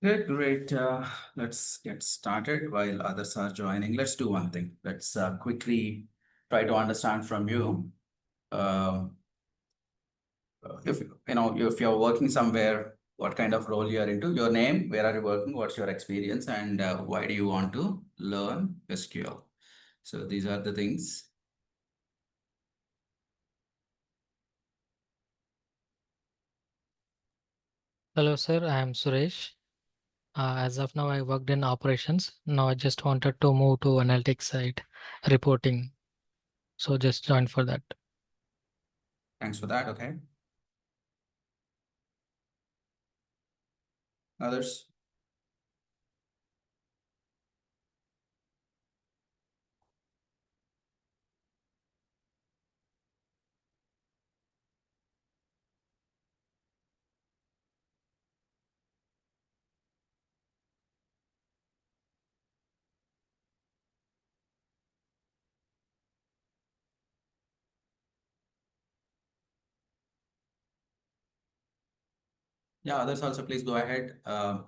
Good, great. Let's get started while others are joining. Let's do one thing. Let's quickly try to understand from you. Um, if if you're working somewhere, what kind of role you're into, your name, where are you working, what's your experience, and why do you want to learn SQL? So these are the things. Hello, sir. I am Suresh. As of now, I worked in operations. Now I just wanted to move to analytics side, reporting. So just joined for that. Thanks for that. Okay. Others? Yeah, others also, please go ahead.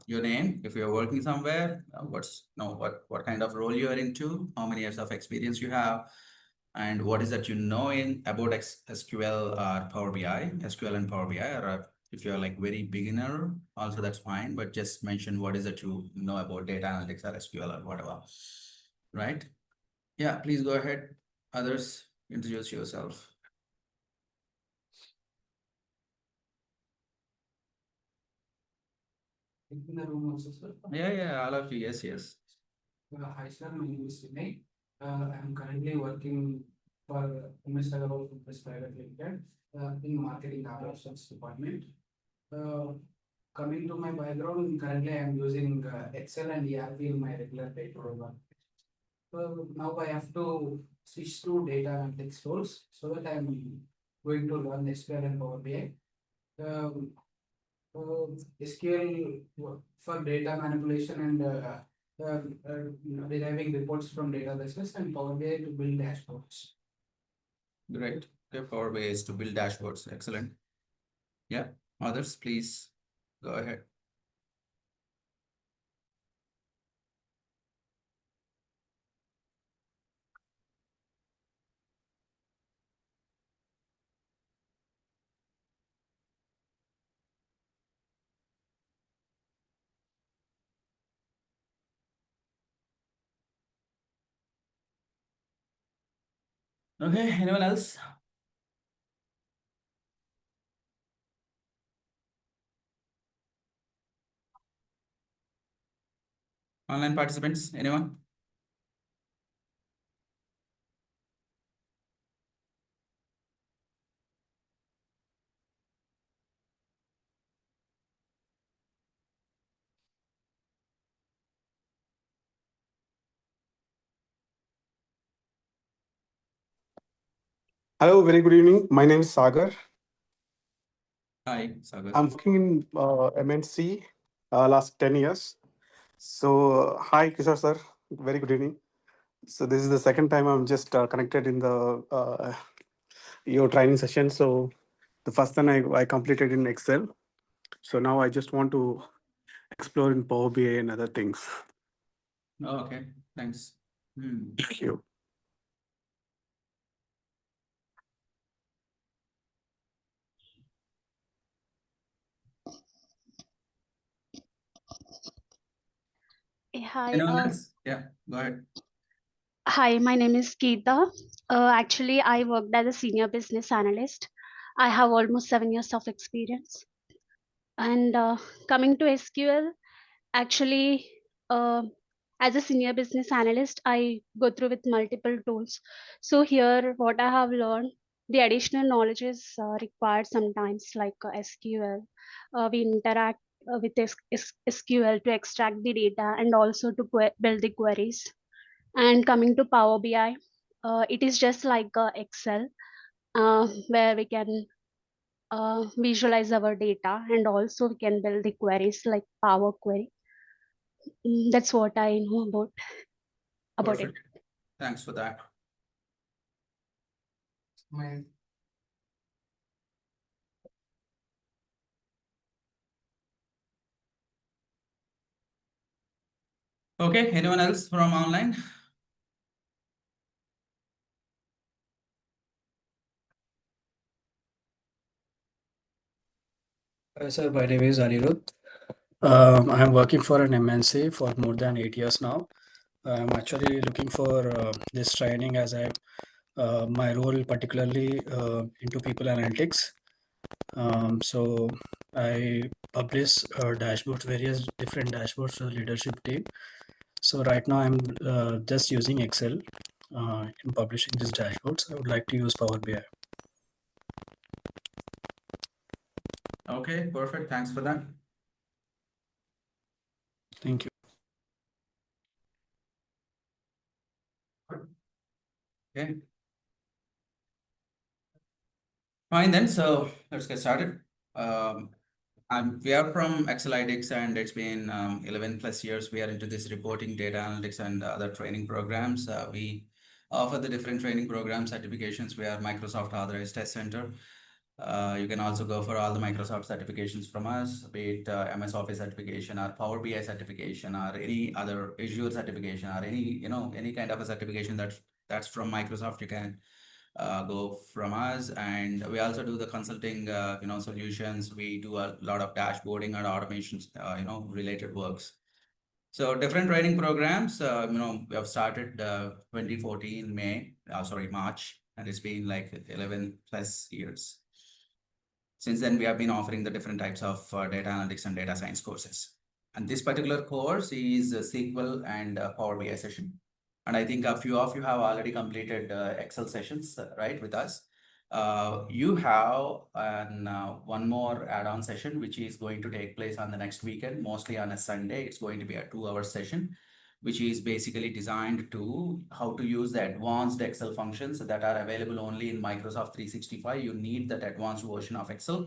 Your name, if you're working somewhere, what kind of role you are into, how many years of experience you have, and what is that you know in about SQL or Power BI, SQL and Power BI, or if you're like very beginner, also that's fine, but just mention what is that you know about data analytics or SQL or whatever, right? Yeah, please go ahead. Others, introduce yourself. In the room also, sir. Yeah, all of you, yes, yes. Hi, sir. My name is Vinay. I'm currently working for MS Agarwal Fitness Private Limited in marketing operations department. Uh, Coming to my background, currently I'm using Excel and ERP in my regular day-to-day work. Now I have to switch to data analytics roles so that I'm going to learn SQL and Power BI. Um, SQL for data manipulation and deriving reports from databases and Power BI to build dashboards. Great. Okay, Power BI is to build dashboards. Excellent. Yeah. Others, please go ahead. Okay, anyone else? Online participants, anyone? Hello, very good evening. My name is Sagar. Hi, Sagar. I'm working in MNC last 10 years. So, hi, Kishore sir. Very good evening. So, this is the second time I'm just connected in the your training session. So, the first time I completed in Excel. So, now I just want to explore in Power BI and other things. Oh, okay, thanks. Thank you. Hi, Anyone else? Yeah, go ahead. hi, my name is Geeta. Actually, I worked as a senior business analyst. I have almost 7 years of experience. And coming to SQL, actually, uh, as a senior business analyst, I go through with multiple tools. So here, what I have learned, the additional knowledge is required sometimes, like SQL. We interact with SQL to extract the data and also to build the queries. And coming to Power BI, it is just like Excel, where we can visualize our data and also we can build the queries like Power Query. That's what I know about it. Perfect. Thanks for that. My Okay, anyone else from online? Sir, my name is Anirudh. I am working for an MNC for more than 8 years now. I'm actually looking for this training as my role particularly into people analytics. So I publish dashboards, various different dashboards for the leadership team. So right now I'm just using Excel in publishing these dashboards. I would like to use Power BI. Okay, perfect. Thanks for that. Thank you. Okay. Fine then, so let's get started. We are from Excelytics and it's been 11 plus years. We are into this reporting, data analytics and other training programs. We offer the different training program certifications. We are Microsoft authorized test center. You can also go for all the Microsoft certifications from us, be it MS Office certification or Power BI certification or any other Azure certification or any kind of a certification that's from Microsoft. You can go from us, and we also do the consulting solutions. We do a lot of dashboarding and automations related works. So different training programs, we have started 2014 March, and it's been like 11 plus years. Since then, we have been offering the different types of data analytics and data science courses. And this particular course is a SQL and Power BI session. And I think a few of you have already completed Excel sessions, right, with us. You have one more add-on session, which is going to take place on the next weekend, mostly on a Sunday. It's going to be a 2-hour session, which is basically designed to how to use the advanced Excel functions that are available only in Microsoft 365. You need that advanced version of Excel,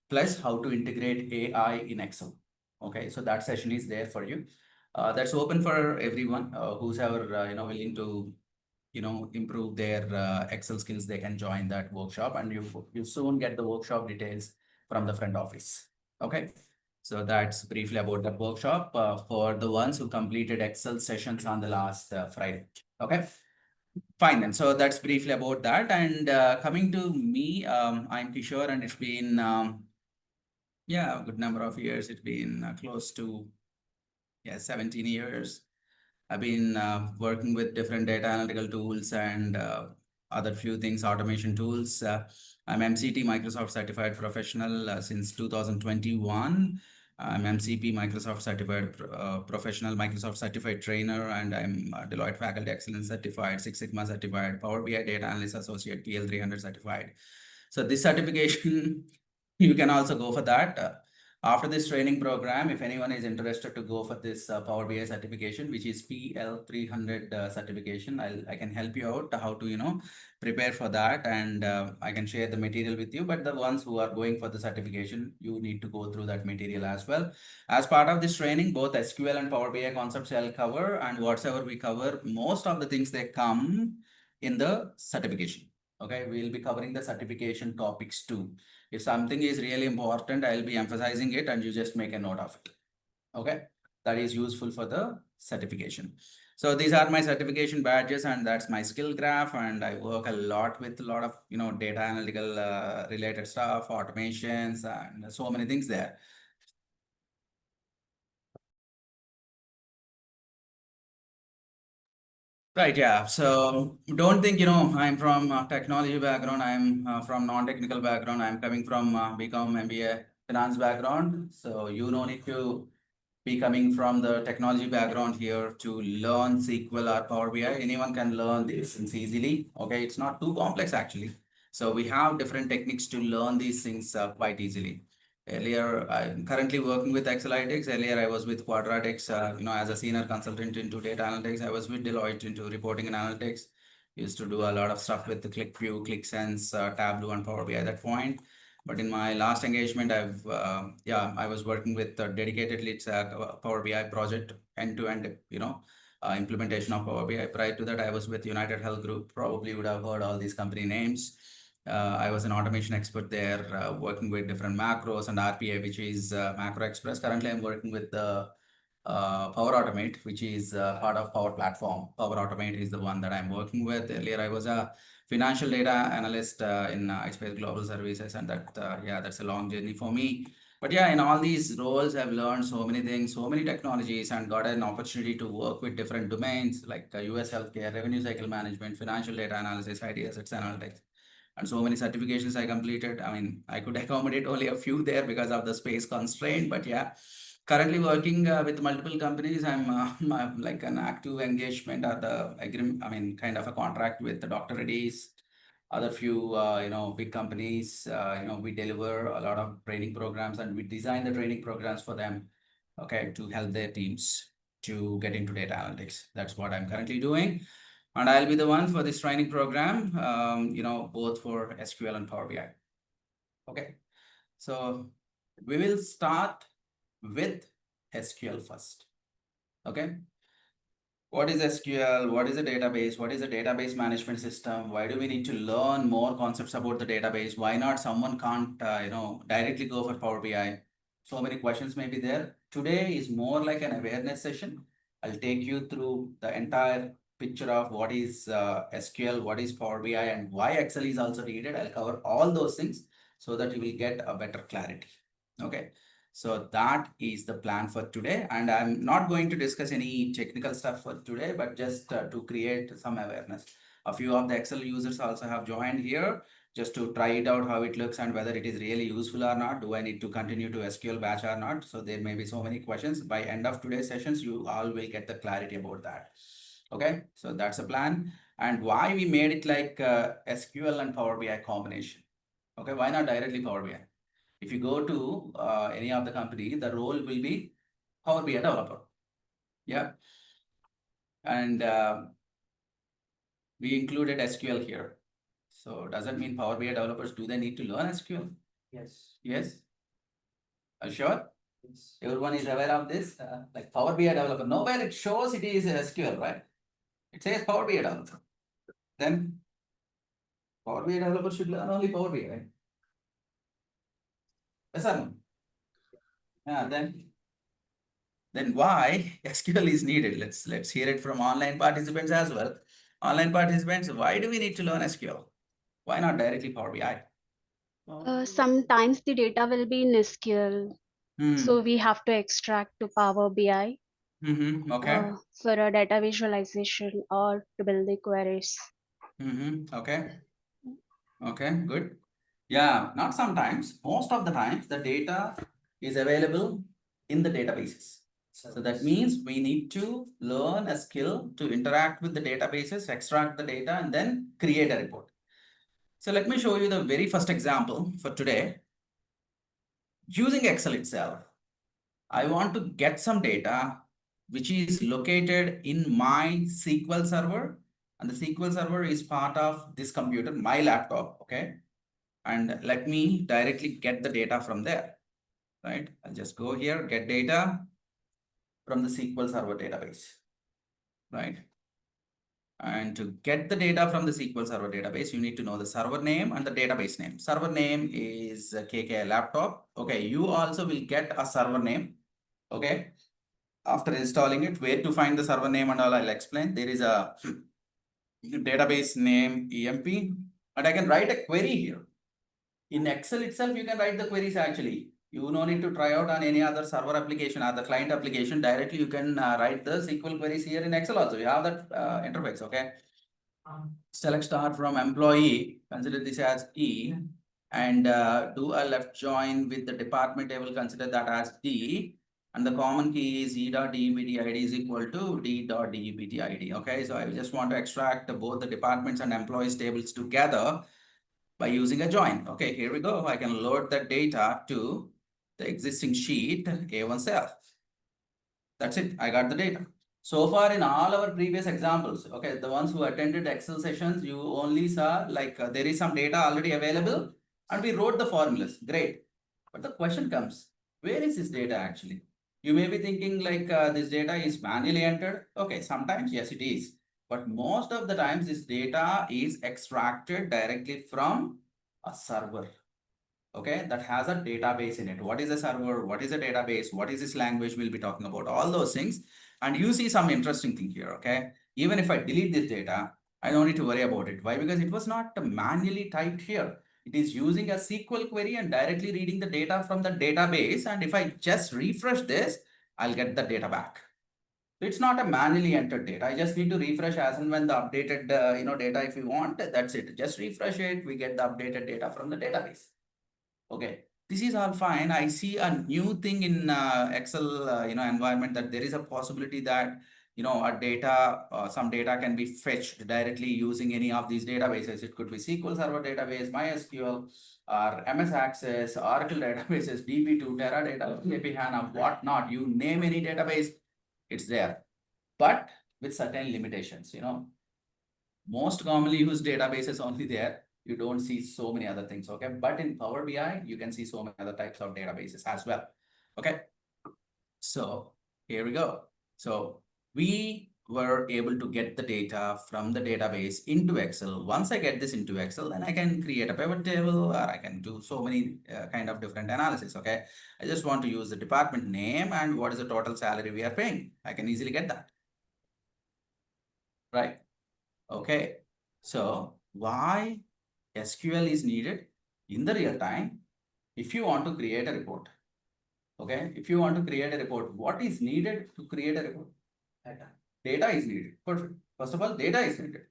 plus how to integrate AI in Excel. Okay, so that session is there for you. That's open for everyone who's ever willing to improve their Excel skills. They can join that workshop, and you soon get the workshop details from the front office. Okay, so that's briefly about the workshop for the ones who completed Excel sessions on the last Friday. Okay, fine then. So that's briefly about that. And coming to me, I'm Kishore, and it's been a good number of years. It's been close to 17 years. I've been working with different data analytical tools and other few things, automation tools. I'm MCT Microsoft Certified Professional since 2021. I'm MCP Microsoft Certified Professional, Microsoft Certified Trainer, and I'm Deloitte Faculty Excellence Certified, Six Sigma Certified, Power BI Data Analyst Associate, PL300 Certified. So this certification, you can also go for that. After this training program, if anyone is interested to go for this Power BI certification, which is PL300 certification, I can help you out how to, prepare for that, and I can share the material with you. But the ones who are going for the certification, you need to go through that material as well. As part of this training, both SQL and Power BI concepts I'll cover, and whatsoever we cover, most of the things they come in the certification. Okay, we'll be covering the certification topics too. If something is really important, I'll be emphasizing it and you just make a note of it. Okay, that is useful for the certification. So these are my certification badges, and that's my skill graph. And I work a lot with a lot of data analytical related stuff, automations, and so many things there. Right, yeah. So don't think, I'm from technology background. I'm from non-technical background. I'm coming from BCom MBA finance background. So you don't need to be coming from the technology background here to learn SQL or Power BI. Anyone can learn these things easily. Okay, it's not too complex actually. So we have different techniques to learn these things quite easily. Earlier, I'm currently working with Excelytics. Earlier, I was with Quadratics, as a senior consultant into data analytics. I was with Deloitte into reporting and analytics. Used to do a lot of stuff with the ClickView, ClickSense, Tableau, and Power BI at that point. But in my last engagement, I was working with a dedicated leads Power BI project end-to-end, implementation of Power BI. Prior to that, I was with United Health Group. Probably would have heard all these company names. I was an automation expert there, working with different macros and RPA, which is Macro Express. Currently, I'm working with the Power Automate, which is part of Power Platform. Power Automate is the one that I'm working with. Earlier, I was a financial data analyst in Express Global Services, and that's a long journey for me. But yeah, in all these roles, I've learned so many things, so many technologies, and got an opportunity to work with different domains like US healthcare, revenue cycle management, financial data analysis, IT assets analytics, and so many certifications I completed. I mean, I could accommodate only a few there because of the space constraint, but yeah, currently working with multiple companies. I'm like an active engagement or the agreement, I mean, kind of a contract with the Dr. Reddy's, other few, big companies. We deliver a lot of training programs and we design the training programs for them, okay, to help their teams to get into data analytics. That's what I'm currently doing. And I'll be the one for this training program, both for SQL and Power BI. Okay, so we will start with SQL first. Okay. What is SQL? What is a database? What is a database management system? Why do we need to learn more concepts about the database? Why not someone can't, directly go for Power BI? So many questions may be there. Today is more like an awareness session. I'll take you through the entire picture of what is SQL, what is Power BI, and why Excel is also needed. I'll cover all those things so that you will get a better clarity. Okay. So that is the plan for today. And I'm not going to discuss any technical stuff for today, but just to create some awareness. A few of the Excel users also have joined here just to try it out, how it looks and whether it is really useful or not. Do I need to continue to SQL batch or not? So there may be so many questions. By end of today's sessions, you all will get the clarity about that. Okay, so that's a plan. And why we made it like SQL and Power BI combination. Okay, why not directly Power BI? If you go to any of the company, the role will be Power BI developer. Yeah. And we included SQL here. So does that mean Power BI developers, do they need to learn SQL? Yes. Yes. Are you sure? Yes. Everyone is aware of this? Like Power BI developer, nowhere it shows it is SQL, right? It says Power BI developer. Then Power BI developer should learn only Power BI, right? Yes or no? Yeah, then why SQL is needed? Let's hear it from online participants as well. Online participants, why do we need to learn SQL? Why not directly Power BI? Sometimes the data will be in SQL, so we have to extract to Power BI Okay. for a data visualization or to build the queries. Okay. Okay, good. Yeah, not sometimes. Most of the times, the data is available in the databases. So that means we need to learn a skill to interact with the databases, extract the data, and then create a report. So let me show you the very first example for today. Using Excel itself, I want to get some data which is located in my SQL server. And the SQL server is part of this computer, my laptop, okay? And let me directly get the data from there, right? I'll just go here, get data from the SQL Server database, right? And to get the data from the SQL Server database, you need to know the server name and the database name. Server name is KK laptop. Okay, you also will get a server name, okay? After installing it, where to find the server name and all, I'll explain. There is a database name EMP, and I can write a query here. In Excel itself, you can write the queries actually. You no need to try out on any other server application or the client application. Directly, you can write the SQL queries here in Excel also. You have that interface, okay? Select start from employee, consider this as E, and do a left join with the department table, consider that as D, and the common key is E.DEBT ID is equal to D.DEBT ID, okay? So I just want to extract both the departments and employees tables together by using a join. Okay, here we go. I can load the data to the existing sheet A1 cell. That's it. I got the data. So far in all our previous examples, okay, the ones who attended Excel sessions, you only saw like there is some data already available and we wrote the formulas. Great. But the question comes, where is this data actually? You may be thinking like this data is manually entered. Okay, sometimes yes, it is. But most of the times this data is extracted directly from a server. okay, that has a database in it. What is a server? What is a database? What is this language? We'll be talking about all those things. And you see some interesting thing here, okay? Even if I delete this data, I don't need to worry about it. Why? Because it was not manually typed here. It is using a SQL query and directly reading the data from the database. And if I just refresh this, I'll get the data back. So it's not a manually entered data. I just need to refresh as and when the updated data, if you want, that's it. Just refresh it, we get the updated data from the database. Okay, this is all fine. I see a new thing in Excel environment, that there is a possibility that some data can be fetched directly using any of these databases. It could be SQL Server database, MySQL, or MS Access, Oracle databases, DB2, Teradata, SAP HANA, whatnot. You name any database, it's there, but with certain limitations. Most commonly used databases only there. You don't see so many other things, okay? But in Power BI, you can see so many other types of databases as well, okay? So here we go. So we were able to get the data from the database into Excel. Once I get this into Excel, then I can create a pivot table, or I can do so many kind of different analysis, okay? I just want to use the department name and what is the total salary we are paying. I can easily get that, right? Okay, so why SQL is needed in the real time? If you want to create a report, okay, if you want to create a report, what is needed to create a report? Data is needed. Perfect. First of all, data is needed.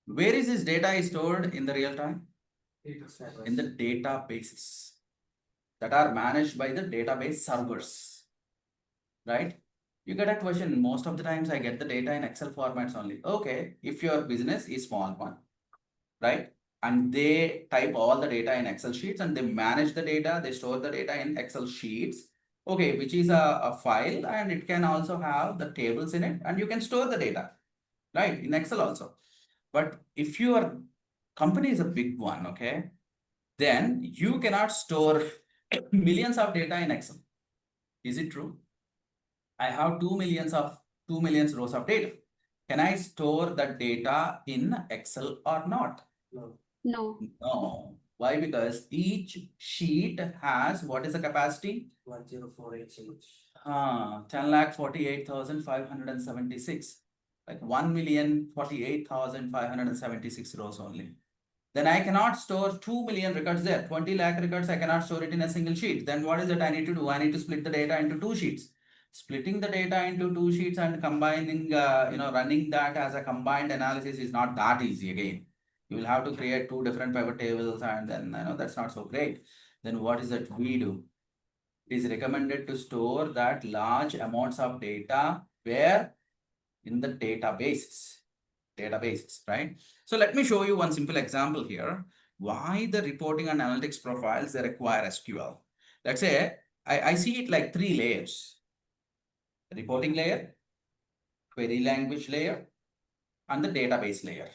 Where is this data stored in the real time? In the databases that are managed by the database servers, right? You get a question, most of the times I get the data in Excel formats only. Okay, if your business is small one, right? And they type all the data in Excel sheets and they manage the data, they store the data in Excel sheets, okay, which is a file, and it can also have the tables in it, and you can store the data, right, in Excel also. But if your company is a big one, okay, then you cannot store millions of data in Excel. Is it true? I have 2 million rows of data. Can I store that data in Excel or not? No. No. Why? Because each sheet has, what is the capacity? 10,486. 10,48,576. Like 1,048,576 rows only. Then I cannot store 2 million records there. 20 lakh records, I cannot store it in a single sheet. Then what is it I need to do? I need to split the data into 2 sheets. Splitting the data into 2 sheets and combining, running that as a combined analysis is not that easy again. You will have to create 2 different pivot tables, and then that's not so great. Then what is that we do? It is recommended to store that large amounts of data where? In the databases, right? So let me show you one simple example here. Why the reporting and analytics profiles, they require SQL. Let's say I see it like 3 layers: reporting layer, query language layer, and the database layer.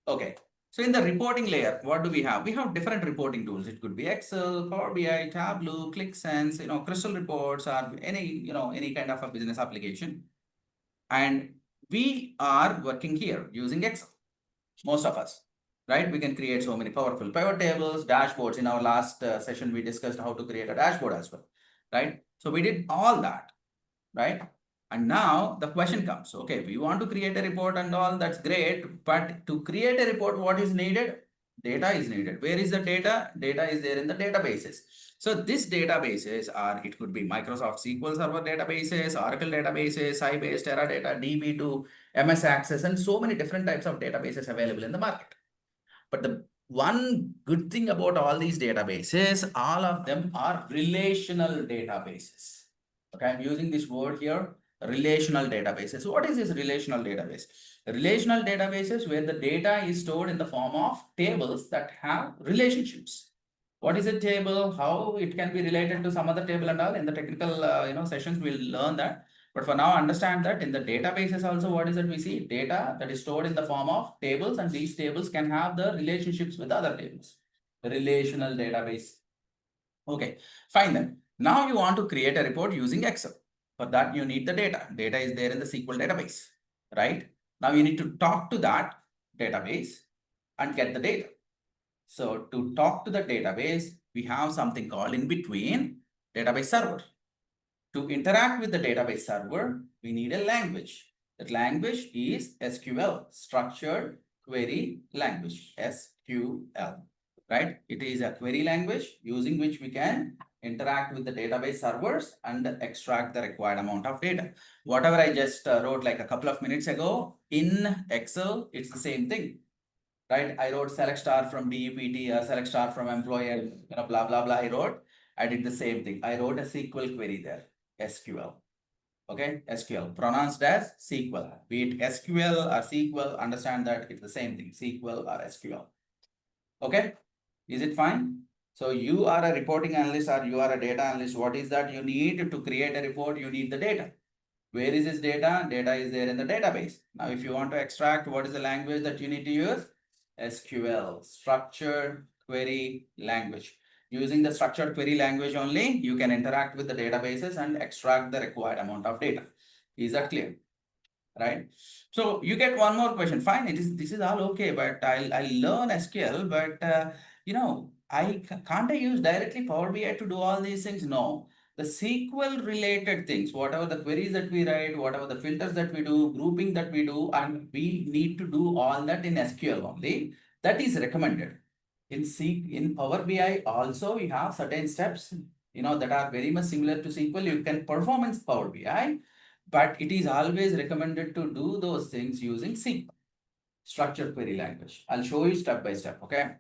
Okay, so in the reporting layer, what do we have? We have different reporting tools. It could be Excel, Power BI, Tableau, ClickSense, Crystal reports, or any kind of a business application. And we are working here using Excel, most of us, right? We can create so many powerful pivot tables, dashboards. In our last session, we discussed how to create a dashboard as well, right? So we did all that, right? And now the question comes, okay, we want to create a report and all, that's great. But to create a report, what is needed? Data is needed. Where is the data? Data is there in the databases. So this databases are, it could be Microsoft SQL Server databases, Oracle databases, Sybase, Teradata, DB2, MS Access, and so many different types of databases available in the market. But the one good thing about all these databases, all of them are relational databases. Okay, I'm using this word here, relational databases. So what is this relational database? Relational databases where the data is stored in the form of tables that have relationships. What is a table? How it can be related to some other table and all? In the technical sessions, we'll learn that. But for now, understand that in the databases also, what is it we see? Data that is stored in the form of tables, and these tables can have the relationships with other tables. Relational database. Okay, fine then. Now you want to create a report using Excel. For that, you need the data. Data is there in the SQL database, right? Now you need to talk to that database and get the data. So to talk to the database, we have something called in between database server. To interact with the database server, we need a language. That language is SQL, Structured Query Language, SQL, right? It is a query language using which we can interact with the database servers and extract the required amount of data. Whatever I just wrote like a couple of minutes ago in Excel, it's the same thing, right? I wrote select star from DEPT or select star from employee, blah, blah, blah. I did the same thing. I wrote a SQL query there, SQL. Okay, SQL, pronounced as SQL. Be it SQL or SQL, understand that it's the same thing, SQL or SQL. Okay, is it fine? So you are a reporting analyst or you are a data analyst. What is that you need to create a report? You need the data. Where is this data? Data is there in the database. Now, if you want to extract, what is the language that you need to use? SQL, Structured Query Language. Using the structured query language only, you can interact with the databases and extract the required amount of data. Is that clear? Right? So you get one more question. Fine, this is all okay, but I'll learn SQL, but can't I use directly Power BI to do all these things? No. The SQL related things, whatever the queries that we write, whatever the filters that we do, grouping that we do, and we need to do all that in SQL only. That is recommended. In Power BI also, we have certain steps, that are very much similar to SQL. You can perform in Power BI, but it is always recommended to do those things using SQL, Structured Query Language. I'll show you step by step, okay?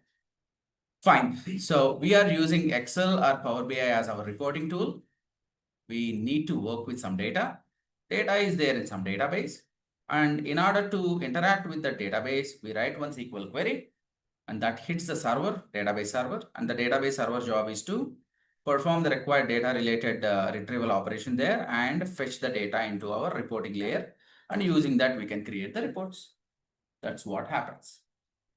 Fine. So we are using Excel or Power BI as our reporting tool. We need to work with some data. Data is there in some database. And in order to interact with the database, we write one SQL query, and that hits the server, database server. And the database server job is to perform the required data related retrieval operation there and fetch the data into our reporting layer. And using that, we can create the reports. That's what happens.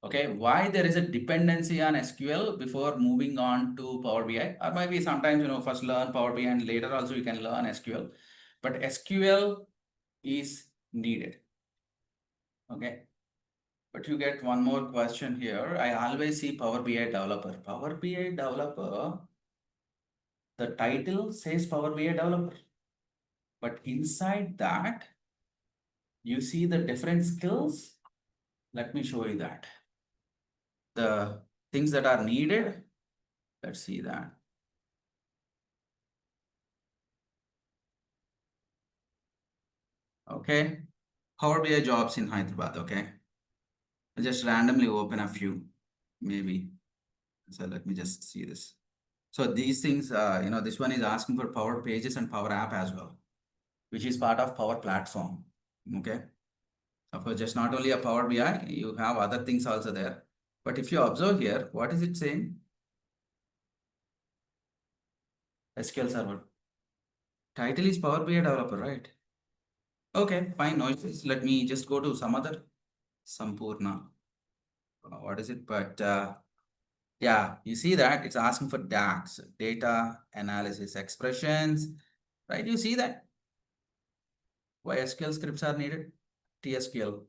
Okay, why there is a dependency on SQL before moving on to Power BI? Or maybe sometimes, first learn Power BI and later also you can learn SQL. But SQL is needed. Okay. But you get one more question here. I always see Power BI developer. Power BI developer, the title says Power BI developer. But inside that, you see the different skills. Let me show you that. The things that are needed. Let's see that. Okay. Power BI jobs in Hyderabad. Okay. I'll just randomly open a few, maybe. So let me just see this. So these things, this one is asking for Power Pages and Power App as well, which is part of Power Platform. Okay. Of course, just not only a Power BI, you have other things also there. But if you observe here, what is it saying? SQL Server. Title is Power BI developer, right? Okay, fine, no issues. Let me just go to some other Sampurna. What is it? But yeah, you see that it's asking for DAX, data analysis expressions, right? You see that? Why SQL scripts are needed? TSQL.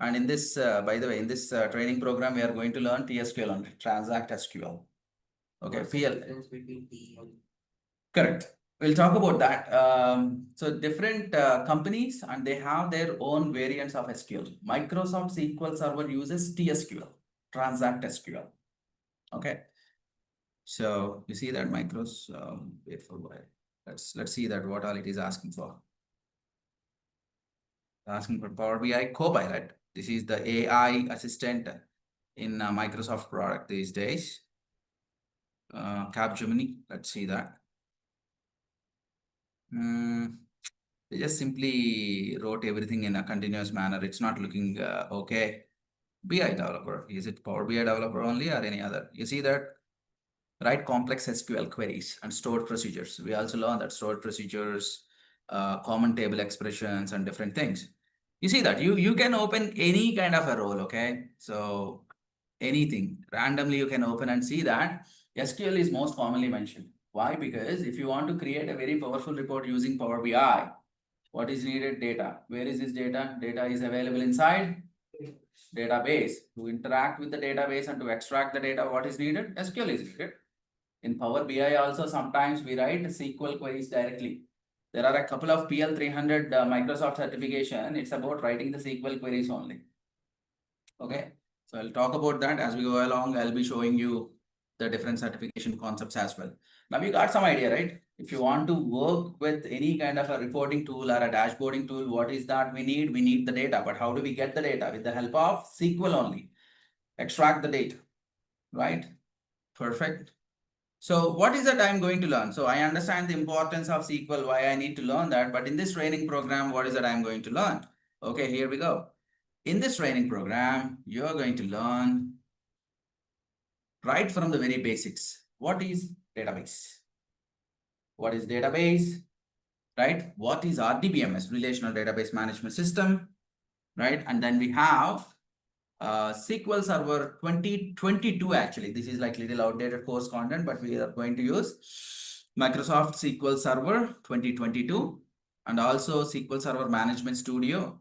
And in this, by the way, in this training program, we are going to learn TSQL only, Transact SQL. Okay, PL. Correct. We'll talk about that. So different companies, and they have their own variants of SQL. Microsoft SQL Server uses TSQL, Transact SQL. Okay. So you see that wait for a while. Let's see that what all it is asking for. Asking for Power BI Copilot. This is the AI assistant in Microsoft product these days. Capgemini, let's see that. They just simply wrote everything in a continuous manner. It's not looking okay. BI developer, is it Power BI developer only or any other? You see that? Write complex SQL queries and stored procedures. We also learned that stored procedures, common table expressions and different things. You see that you can open any kind of a role, okay? So anything randomly you can open and see that SQL is most commonly mentioned. Why? Because if you want to create a very powerful report using Power BI, what is needed? Data. Where is this data? Data is available inside database. To interact with the database and to extract the data, what is needed? SQL is needed. In Power BI also, sometimes we write SQL queries directly. There are a couple of PL 300 Microsoft certification. It's about writing the SQL queries only. Okay, so I'll talk about that as we go along. I'll be showing you the different certification concepts as well. Now you got some idea, right? If you want to work with any kind of a reporting tool or a dashboarding tool, what is that we need? We need the data, but how do we get the data? With the help of SQL only. Extract the data, right? Perfect. So what is that I'm going to learn? So I understand the importance of SQL, why I need to learn that, but in this training program, what is that I'm going to learn? Okay, here we go. In this training program, you're going to learn right from the very basics. What is database? What is database? Right? What is RDBMS, Relational Database Management System? Right? And then we have SQL Server 2022 actually. This is like little outdated course content, but we are going to use Microsoft SQL Server 2022 and also SQL Server Management Studio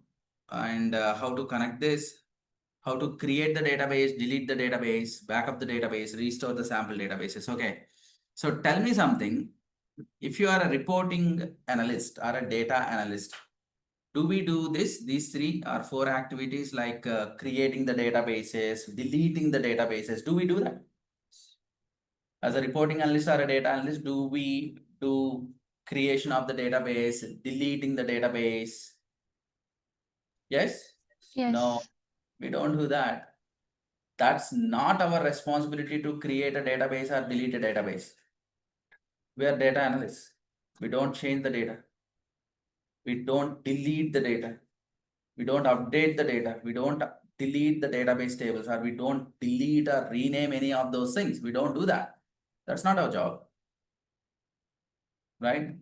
and how to connect this, how to create the database, delete the database, backup the database, restore the sample databases. Okay. So tell me something. If you are a reporting analyst or a data analyst, do we do these 3 or 4 activities like creating the databases, deleting the databases? Do we do that? As a reporting analyst or a data analyst, do we do creation of the database, deleting the database? Yes? Yes. No, we don't do that. That's not our responsibility to create a database or delete a database. We are data analysts. We don't change the data. We don't delete the data. We don't update the data. We don't delete the database tables, or we don't delete or rename any of those things. We don't do that. That's not our job, right?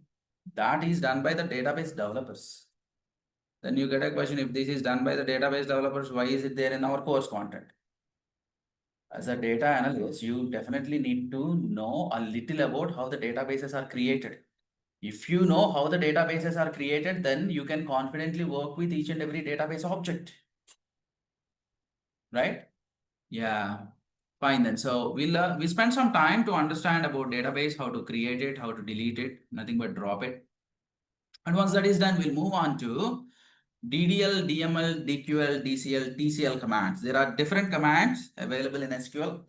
That is done by the database developers. Then you get a question, if this is done by the database developers, why is it there in our course content? As a data analyst, you definitely need to know a little about how the databases are created. If you know how the databases are created, then you can confidently work with each and every database object. Right? Yeah. Fine then. So we spend some time to understand about database, how to create it, how to delete it, nothing but drop it. And once that is done, we'll move on to DDL, DML, DQL, DCL, TCL commands. There are different commands available in SQL.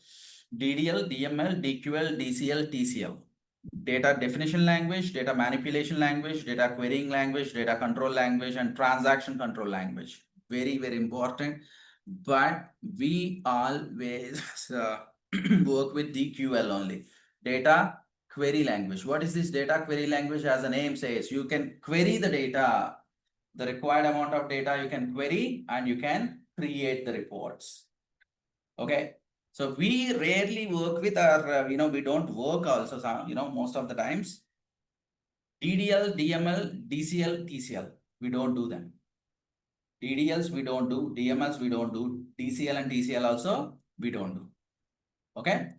DDL, DML, DQL, DCL, TCL. Data definition language, data manipulation language, data querying language, data control language, and transaction control language. Very, very important. But we always work with DQL only. Data query language. What is this data query language? As the name says, you can query the data, the required amount of data you can query, and you can create the reports. Okay. So we rarely work with our, we don't work also, most of the times. DDL, DML, DCL, TCL, we don't do them. DDLs we don't do, DMLs we don't do, DCL and TCL also we don't do. Okay.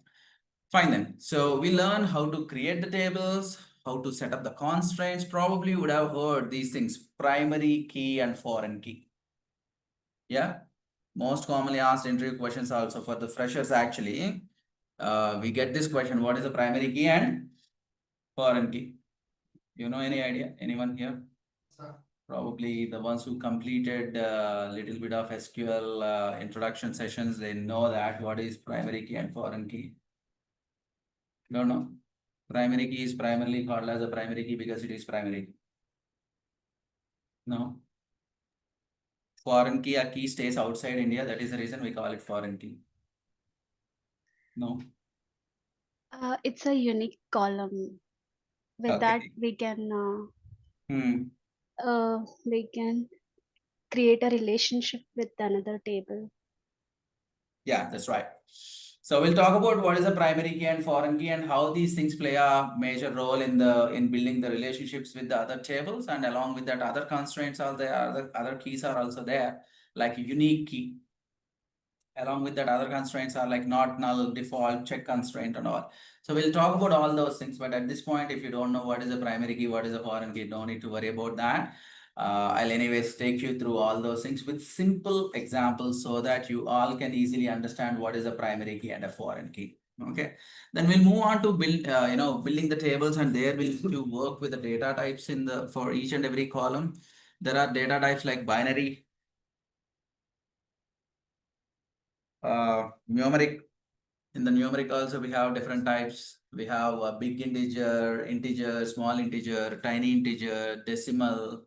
Fine then. So we learn how to create the tables, how to set up the constraints. Probably you would have heard these things, primary key and foreign key. Yeah. Most commonly asked interview questions also for the freshers actually. We get this question, what is the primary key and foreign key? You know any idea? Anyone here? Sir. Probably the ones who completed a little bit of SQL introduction sessions, they know that what is primary key and foreign key. Don't know. Primary key is primarily called as a primary key because it is primary. No. Foreign key, a key stays outside India. That is the reason we call it foreign key. No. It's a unique column. With that, Okay. we can Hmm. create a relationship with another table. Yeah, that's right. So we'll talk about what is a primary key and foreign key and how these things play a major role in building the relationships with the other tables, and along with that other constraints are there, other keys are also there, like unique key. Along with that other constraints are like not null, default, check constraint and all. So we'll talk about all those things, but at this point, if you don't know what is a primary key, what is a foreign key, don't need to worry about that. I'll anyways take you through all those things with simple examples so that you all can easily understand what is a primary key and a foreign key. Okay, then we'll move on to build, building the tables, and there we'll to work with the data types in the for each and every column. There are data types like binary, numeric. In the numeric also we have different types. We have a big integer, small integer, tiny integer, decimal,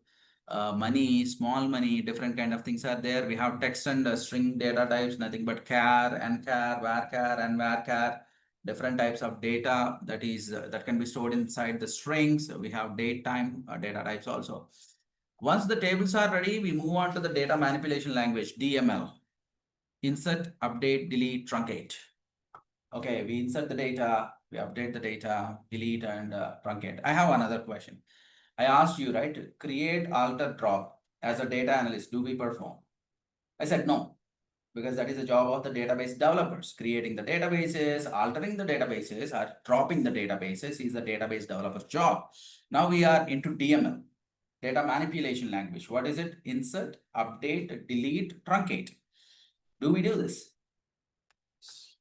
money, small money, different kind of things are there. We have text and string data types, nothing but char, unchar, varchar, and varchar. Different types of data that is that can be stored inside the strings. We have date time data types also. Once the tables are ready, we move on to the data manipulation language, DML. Insert, update, delete, truncate. Okay, we insert the data, we update the data, delete and truncate. I have another question. I asked you, right, create, alter, drop. As a data analyst, do we perform? I said no, because that is the job of the database developers. Creating the databases, altering the databases, or dropping the databases is the database developer's job. Now we are into DML, data manipulation language. What is it? Insert, update, delete, truncate. Do we do this?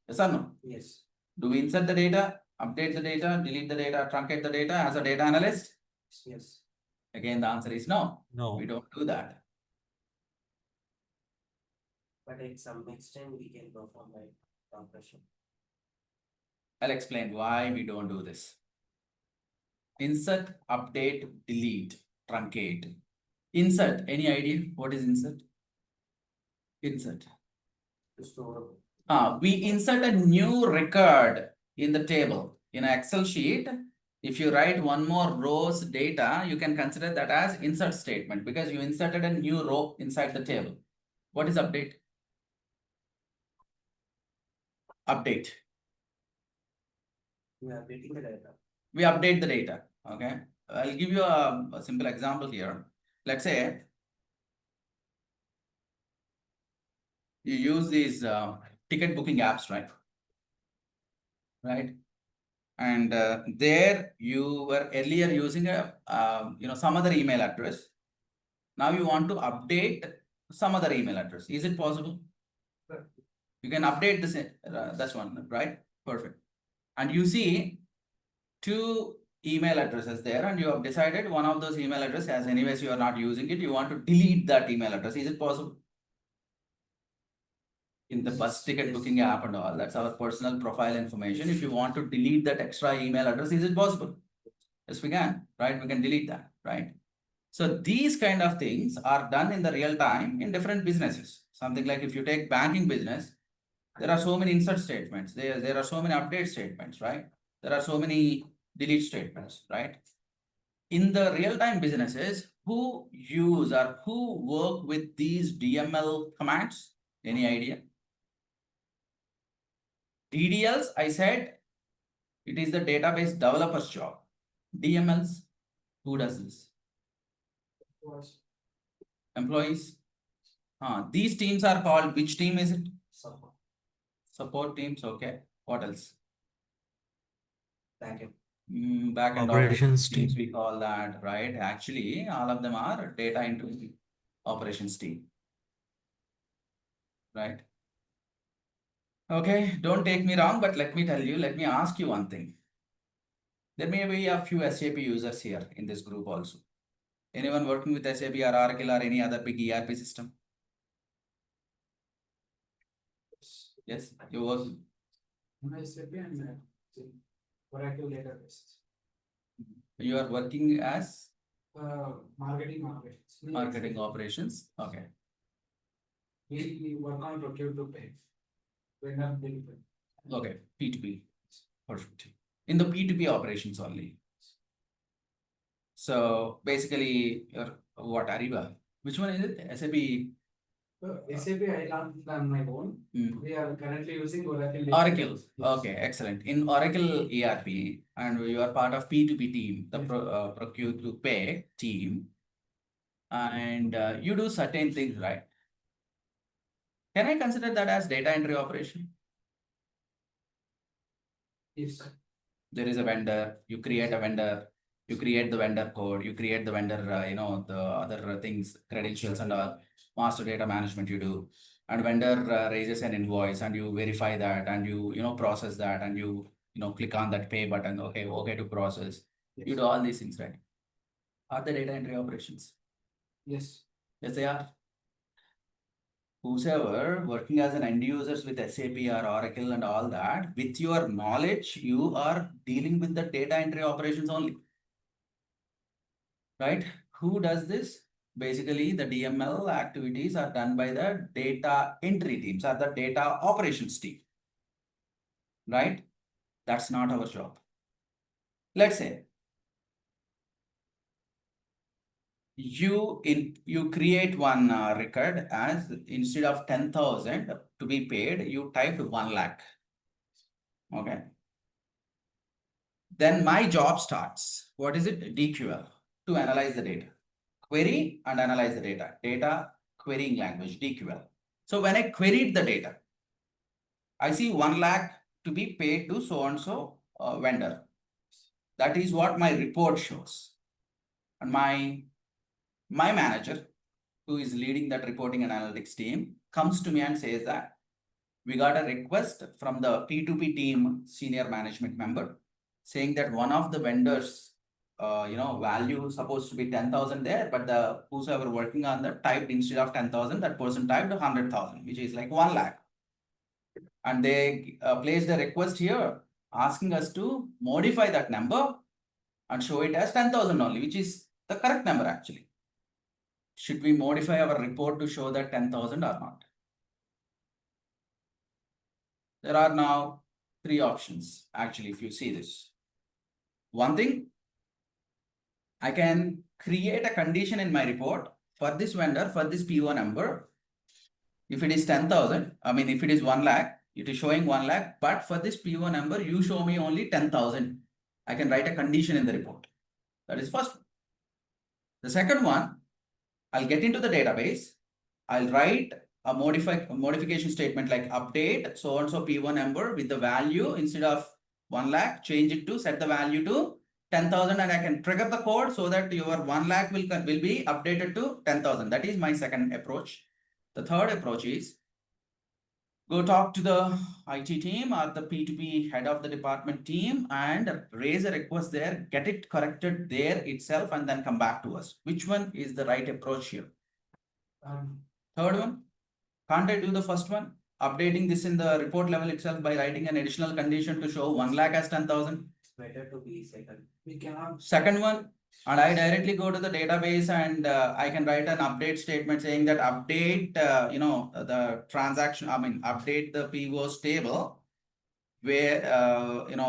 Yes or no? Yes. Do we insert the data, update the data, delete the data, truncate the data as a data analyst? Yes. Again, the answer is no. No. We don't do that. But at some extent we can perform by compression. I'll explain why we don't do this. Insert, update, delete, truncate. Insert, any idea what is insert? Insert. To store. We insert a new record in the table. In an Excel sheet, if you write one more row's data, you can consider that as insert statement because you inserted a new row inside the table. What is update? Update. We are updating the data. We update the data. Okay. I'll give you a simple example here. Let's say you use these ticket booking apps, right? Right. And there you were earlier using a some other email address. Now you want to update some other email address. Is it possible? Sure. You can update this. That's one, right? Perfect. And you see two email addresses there, and you have decided one of those email addresses, as anyways you are not using it, you want to delete that email address. Is it possible? In the bus ticket booking app and all, that's our personal profile information. If you want to delete that extra email address, is it possible? Yes, we can, right? We can delete that, right? So these kind of things are done in the real time in different businesses. Something like if you take banking business, there are so many insert statements. There are so many update statements, right? There are so many delete statements, right? In the real-time businesses, who use or who work with these DML commands? Any idea? DDLs, I said, it is the database developer's job. DMLs, who does this? Employees. These teams are called, which team is it? Support. Support teams, okay. What else? Backend. Backend Operations teams, team. we call that, right? Actually, all of them are data into operations team, right? Okay, don't take me wrong, but let me tell you, let me ask you one thing. There may be a few SAP users here in this group also. Anyone working with SAP or Oracle or any other big ERP system? Yes, you work. SAP and Oracle database. You are working as Marketing operations. marketing operations. Okay. We work on procure to pay. Vendor bill pay. Okay, P2P. Perfect. In the P2P operations only. So basically, your what Ariba? Which one is it? SAP. SAP I learned on my own. We are currently using Oracle. Oracle. Yes. Okay, excellent. In Oracle ERP, and you are part of P2P team, the procure to pay team, and you do certain things, right? Can I consider that as data entry operation? Yes. There is a vendor, you create a vendor, You create the vendor code, you create the vendor, the other things, credentials and master data management you do. And vendor raises an invoice and you verify that and you process that and you click on that pay button. Okay to process. You do all these things, right? Are the data entry operations? Yes. Yes, they are. Whosoever working as an end users with SAP or Oracle and all that, with your knowledge, you are dealing with the data entry operations only. Right? Who does this? Basically, the DML activities are done by the data entry teams or the data operations team. Right? That's not our job. Let's say you create one record as instead of 10,000 to be paid, you typed 1 lakh. Okay. Then my job starts. What is it? DQL, to analyze the data. Query and analyze the data. Data querying language, DQL. So when I queried the data, I see 1 lakh to be paid to so-and-so vendor. That is what my report shows. And my manager, who is leading that reporting analytics team, comes to me and says that we got a request from the P2P team senior management member saying that one of the vendors, value supposed to be 10,000 there, but the whosoever working on that typed instead of 10,000, that person typed 100,000, which is like 1 lakh. And they placed a request here asking us to modify that number and show it as 10,000 only, which is the correct number actually. Should we modify our report to show that 10,000 or not? There are now 3 options actually, if you see this. One thing, I can create a condition in my report for this vendor, for this PO number. If it is 10,000, if it is 1 lakh, it is showing 1 lakh, but for this PO number, you show me only 10,000. I can write a condition in the report. That is first. The second one, I'll get into the database. I'll write a modification statement like update so-and-so P1 number with the value instead of 1 lakh, change it to set the value to 10,000 and I can trigger the code so that your 1 lakh will be updated to 10,000. That is my second approach. The third approach is go talk to the IT team or the P2P head of the department team and raise a request there, get it corrected there itself and then come back to us. Which one is the right approach here? Third one, can't I do the first one? Updating this in the report level itself by writing an additional condition to show 1 lakh as 10,000. It's better to be second. We cannot. Second one, and I directly go to the database and I can write an update statement saying that update, the transaction, update the PO's table where,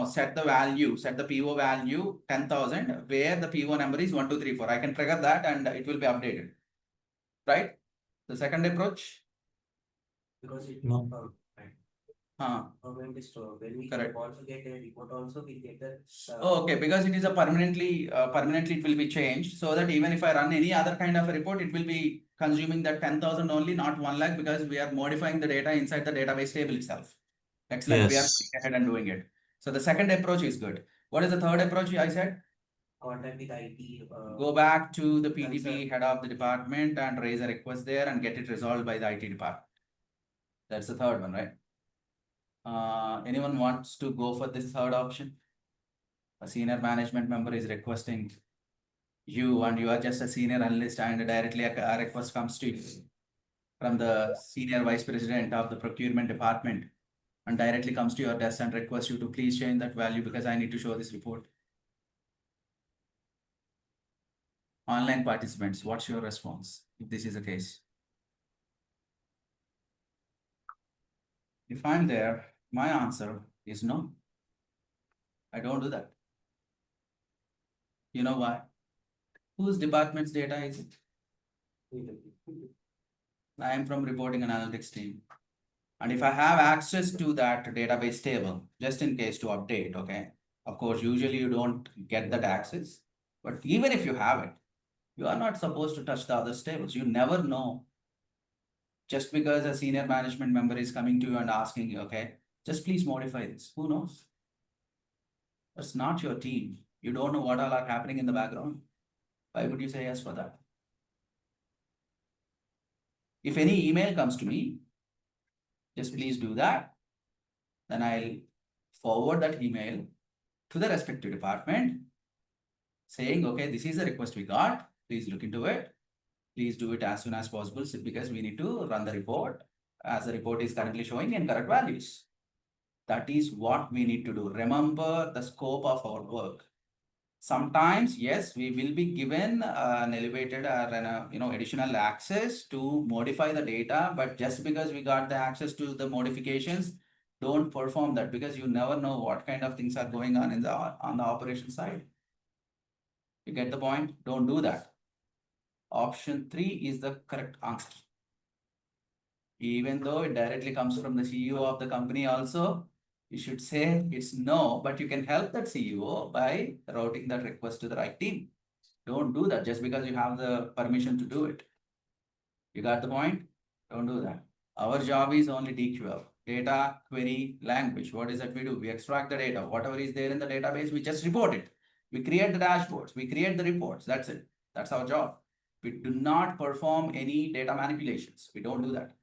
set the value, set the PO value 10,000 where the PO number is 1234. I can trigger that and it will be updated, right? The second approach. Because it No. will come. When we Correct. also get a report, also we get the. Okay, because it is a permanently it will be changed so that even if I run any other kind of a report, it will be consuming that 10,000 only, not 1 lakh, because we are modifying the data inside the database table itself. Excellent. We are Yes. going ahead and doing it. So the second approach is good. What is the third approach I said? Contact with IT. Go back to the Concern. PDP head of the department and raise a request there and get it resolved by the IT department. That's the third one, right? Anyone wants to go for this third option? A senior management member is requesting you and you are just a senior analyst and directly a request comes to you from the senior vice president of the procurement department and directly comes to your desk and requests you to please change that value because I need to show this report. Online participants, what's your response if this is the case? If I'm there, my answer is no. I don't do that. You know why? Whose department's data is it? I am from reporting analytics team. And if I have access to that database table, just in case to update, okay? Of course, usually you don't get that access, but even if you have it, you are not supposed to touch the other tables. You never know. Just because a senior management member is coming to you and asking you, okay, just please modify this. Who knows? That's not your team. You don't know what all are happening in the background. Why would you say yes for that? If any email comes to me, just please do that. Then I'll forward that email to the respective department saying, okay, this is the request we got. Please look into it. Please do it as soon as possible because we need to run the report as the report is currently showing incorrect values. That is what we need to do. Remember the scope of our work. Sometimes, yes, we will be given an elevated or an, additional access to modify the data, but just because we got the access to the modifications, don't perform that because you never know what kind of things are going on on the operation side. You get the point? Don't do that. Option 3 is the correct answer. Even though it directly comes from the CEO of the company also, you should say it's no, but you can help that CEO by routing that request to the right team. Don't do that just because you have the permission to do it. You got the point? Don't do that. Our job is only DQL, data query language. What is that we do? We extract the data. Whatever is there in the database, we just report it. We create the dashboards. We create the reports. That's it. That's our job. We do not perform any data manipulations. We don't do that.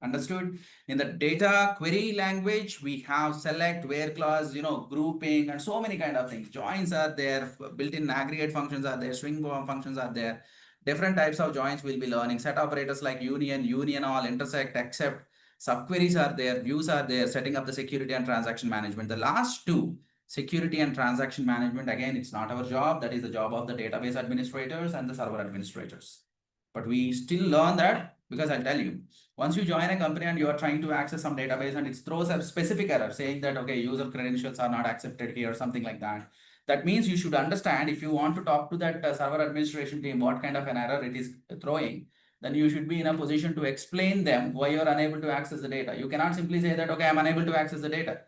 Understood? In the data query language, we have select, where clause, grouping, and so many kind of things. Joins are there, built-in aggregate functions are there, string functions are there. Different types of joins we'll be learning. Set operators like union all, intersect, except. Subqueries are there, views are there, setting up the security and transaction management. The last two, security and transaction management, again, it's not our job. That is the job of the database administrators and the server administrators. But we still learn that because I'll tell you, once you join a company and you are trying to access some database and it throws a specific error saying that, okay, user credentials are not accepted here, something like that. That means you should understand if you want to talk to that server administration team, what kind of an error it is throwing, then you should be in a position to explain them why you're unable to access the data. You cannot simply say that, okay, I'm unable to access the data.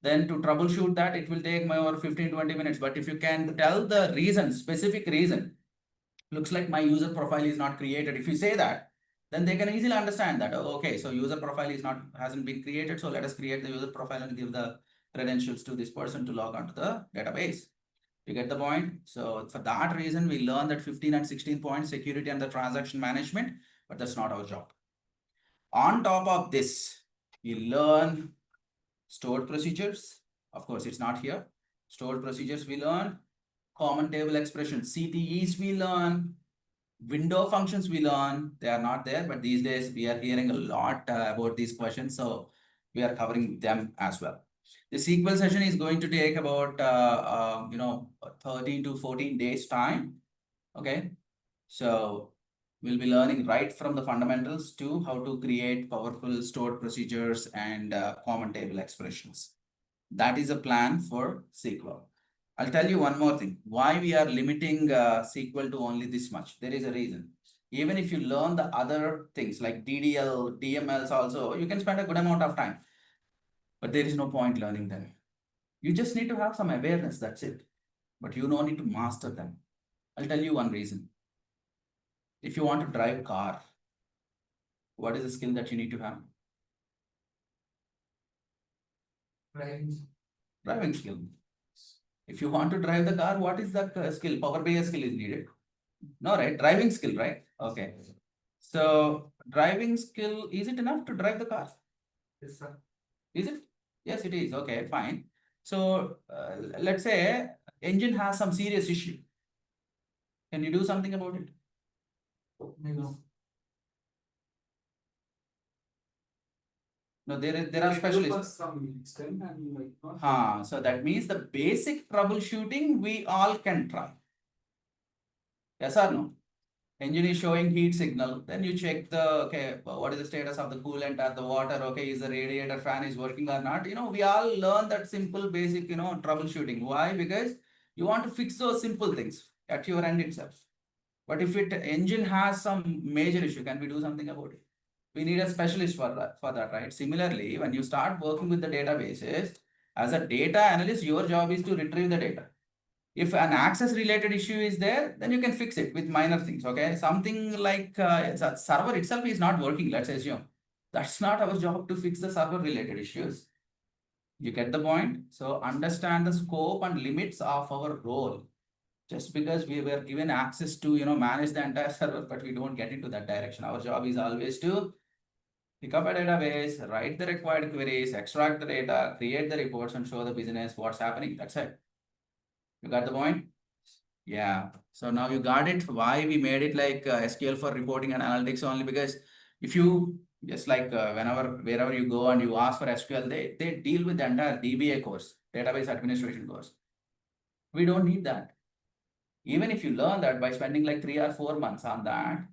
Then to troubleshoot that, it will take more 15-20 minutes. But if you can tell the reason, specific reason, looks like my user profile is not created. If you say that, then they can easily understand that, oh, okay, so user profile hasn't been created. So let us create the user profile and give the credentials to this person to log onto the database. You get the point? So for that reason, we learn that 15 and 16 points, security and the transaction management, but that's not our job. On top of this, we learn stored procedures. Of course, it's not here. Stored procedures we learn, common table expressions, CTEs we learn, window functions we learn. They are not there, but these days we are hearing a lot about these questions. So we are covering them as well. The SQL session is going to take about 13 to 14 days time. Okay. So we'll be learning right from the fundamentals to how to create powerful stored procedures and common table expressions. That is a plan for SQL. I'll tell you one more thing. Why we are limiting SQL to only this much? There is a reason. Even if you learn the other things like DDL, DMLs also, you can spend a good amount of time. But there is no point learning them. You just need to have some awareness, that's it. But you don't need to master them. I'll tell you one reason. If you want to drive a car, what is the skill that you need to have? Driving skill. If you want to drive the car, what is the skill? Power BI skill is needed. No, right? Driving skill, right? Okay. So driving skill, is it enough to drive the car? Yes, sir. Is it? Yes, it is. Okay, fine. So let's say engine has some serious issue. Can you do something about it? No. No, there are specialists. Some extent and like not. So that means the basic troubleshooting we all can try. Yes or no? Engine is showing heat signal. Then you check what is the status of the coolant or the water? Okay, is the radiator fan is working or not? We all learn that simple basic, troubleshooting. Why? Because you want to fix those simple things at your end itself. But if engine has some major issue, can we do something about it? We need a specialist for that, right? Similarly, when you start working with the databases, as a data analyst, your job is to retrieve the data. If an access related issue is there, then you can fix it with minor things, okay? Something like server itself is not working, let's assume. That's not our job to fix the server related issues. You get the point? So understand the scope and limits of our role. Just because we were given access to, manage the entire server, but we don't get into that direction. Our job is always to pick up a database, write the required queries, extract the data, create the reports, and show the business what's happening. That's it. You got the point? Yeah. So now you got it. Why we made it like SQL for reporting and analytics only, because if you just like wherever you go and you ask for SQL, they deal with the entire DBA course, database administration course. We don't need that. Even if you learn that by spending like 3 or 4 months on that,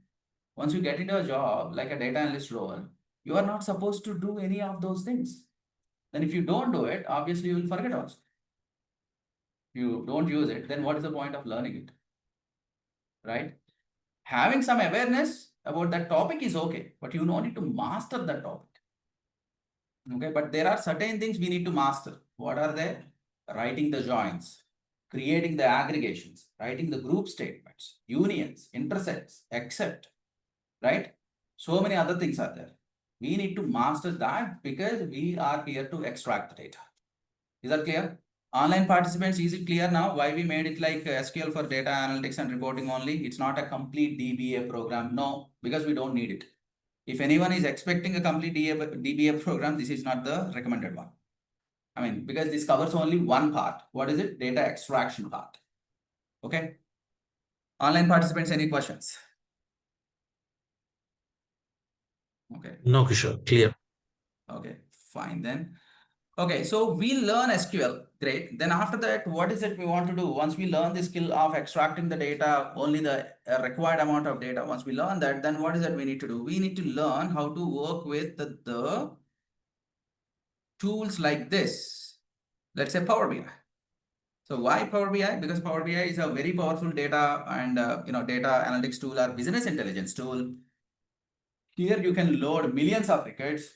once you get into a job like a data analyst role, you are not supposed to do any of those things. Then if you don't do it, obviously you will forget also. You don't use it, then what is the point of learning it? Right? Having some awareness about that topic is okay, but you don't need to master that topic. Okay, but there are certain things we need to master. What are they? Writing the joins, creating the aggregations, writing the group statements, unions, intersects, except, right? So many other things are there. We need to master that because we are here to extract the data. Is that clear? Online participants, is it clear now why we made it like SQL for data analytics and reporting only? It's not a complete DBA program. No, because we don't need it. If anyone is expecting a complete DBA program, this is not the recommended one. I mean, because this covers only one part. What is it? Data extraction part. Okay. Online participants, any questions? Okay. No, Kishore, clear. Okay, fine then. Okay, so we learn SQL, great. Then after that, what is it we want to do? Once we learn the skill of extracting the data, only the required amount of data, once we learn that, then what is it we need to do? We need to learn how to work with the tools like this. Let's say Power BI. So why Power BI? Because Power BI is a very powerful data and data analytics tool or business intelligence tool. Here you can load millions of records,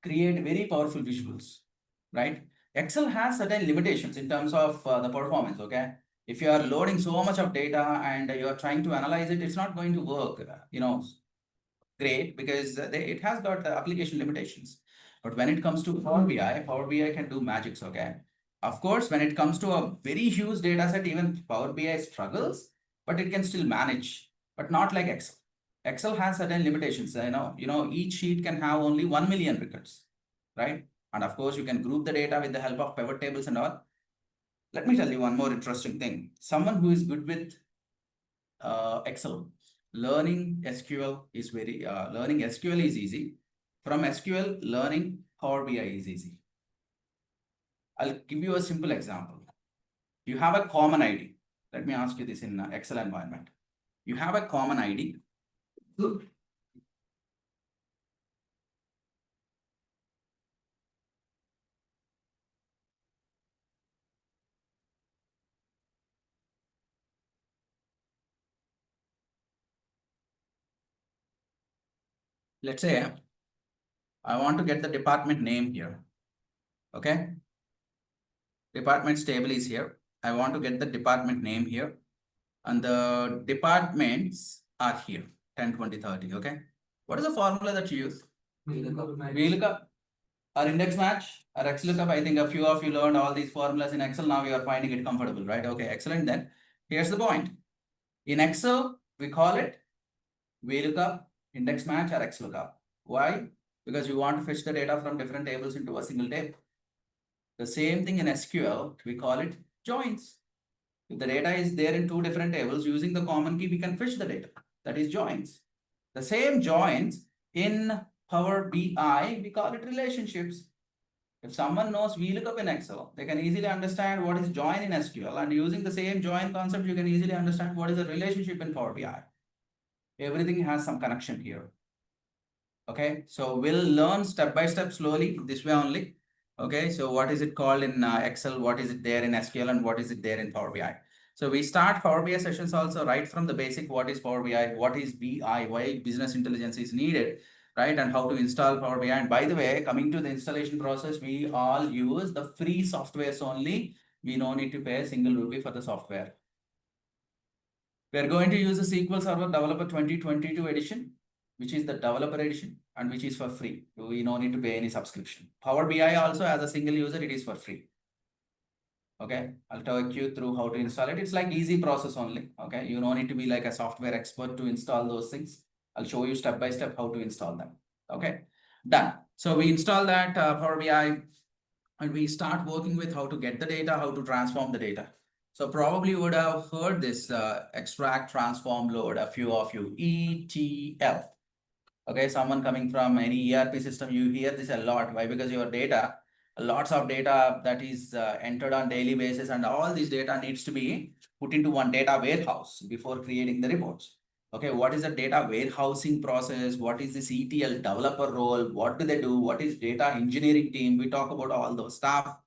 create very powerful visuals, right? Excel has certain limitations in terms of the performance, okay? If you are loading so much of data and you are trying to analyze it, it's not going to work, great, because it has got application limitations. But when it comes to Power BI can do magics, okay? Of course, when it comes to a very huge data set, even Power BI struggles, but it can still manage, but not like Excel. Excel has certain limitations. Each sheet can have only 1 million records, right? And of course, you can group the data with the help of pivot tables and all. Let me tell you one more interesting thing. Someone who is good with Excel, learning SQL is easy. From SQL, learning Power BI is easy. I'll give you a simple example. You have a common ID. Let me ask you this in Excel environment. You have a common ID. Let's say I want to get the department name here. Okay. Department table is here. I want to get the department name here. And the departments are here, 10, 20, 30. Okay. What is the formula that you use? VLOOKUP or index match or XLOOKUP. I think a few of you learned all these formulas in Excel. Now you are finding it comfortable, right? Okay, excellent. Then here's the point. In Excel, we call it VLOOKUP, index match, or XLOOKUP. Why? Because you want to fetch the data from different tables into a single table. The same thing in SQL, we call it joins. If the data is there in two different tables, using the common key, we can fetch the data. That is joins. The same joins in Power BI, we call it relationships. If someone knows VLOOKUP in Excel, they can easily understand what is join in SQL. And using the same join concept, you can easily understand what is a relationship in Power BI. Everything has some connection here. Okay, so we'll learn step by step slowly, this way only. Okay, so what is it called in Excel? What is it there in SQL? And what is it there in Power BI? So we start Power BI sessions also right from the basic. What is Power BI? What is BI? Why business intelligence is needed, right? And how to install Power BI. And by the way, coming to the installation process, we all use the free softwares only. We no need to pay a single rupee for the software. We are going to use the SQL Server Developer 2022 edition. which is the developer edition and which is for free. We no need to pay any subscription. Power BI also as a single user, it is for free. Okay, I'll talk you through how to install it. It's like easy process only. Okay, you don't need to be like a software expert to install those things. I'll show you step by step how to install them. Okay, done. So we install that Power BI and we start working with how to get the data, how to transform the data. So probably you would have heard this extract, transform, load, a few of you, ETL. Okay, someone coming from any ERP system, you hear this a lot. Why? Because your data, lots of data that is entered on daily basis, and all this data needs to be put into one data warehouse before creating the reports. Okay, what is the data warehousing process? What is this ETL developer role? What do they do? What is data engineering team? We talk about all those stuff.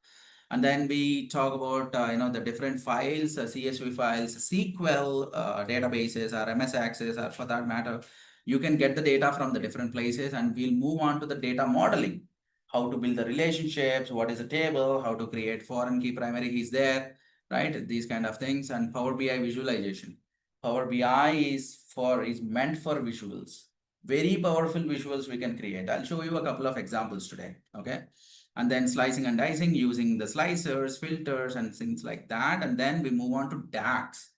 And then we talk about the different files, CSV files, SQL databases, or MS Access, or for that matter, you can get the data from the different places, and we'll move on to the data modeling. How to build the relationships, what is a table, how to create foreign key, primary keys there, right? These kind of things, and Power BI visualization. Power BI is meant for visuals. Very powerful visuals we can create. I'll show you a couple of examples today, okay? And then slicing and dicing using the slicers, filters, and things like that. And then we move on to DAX,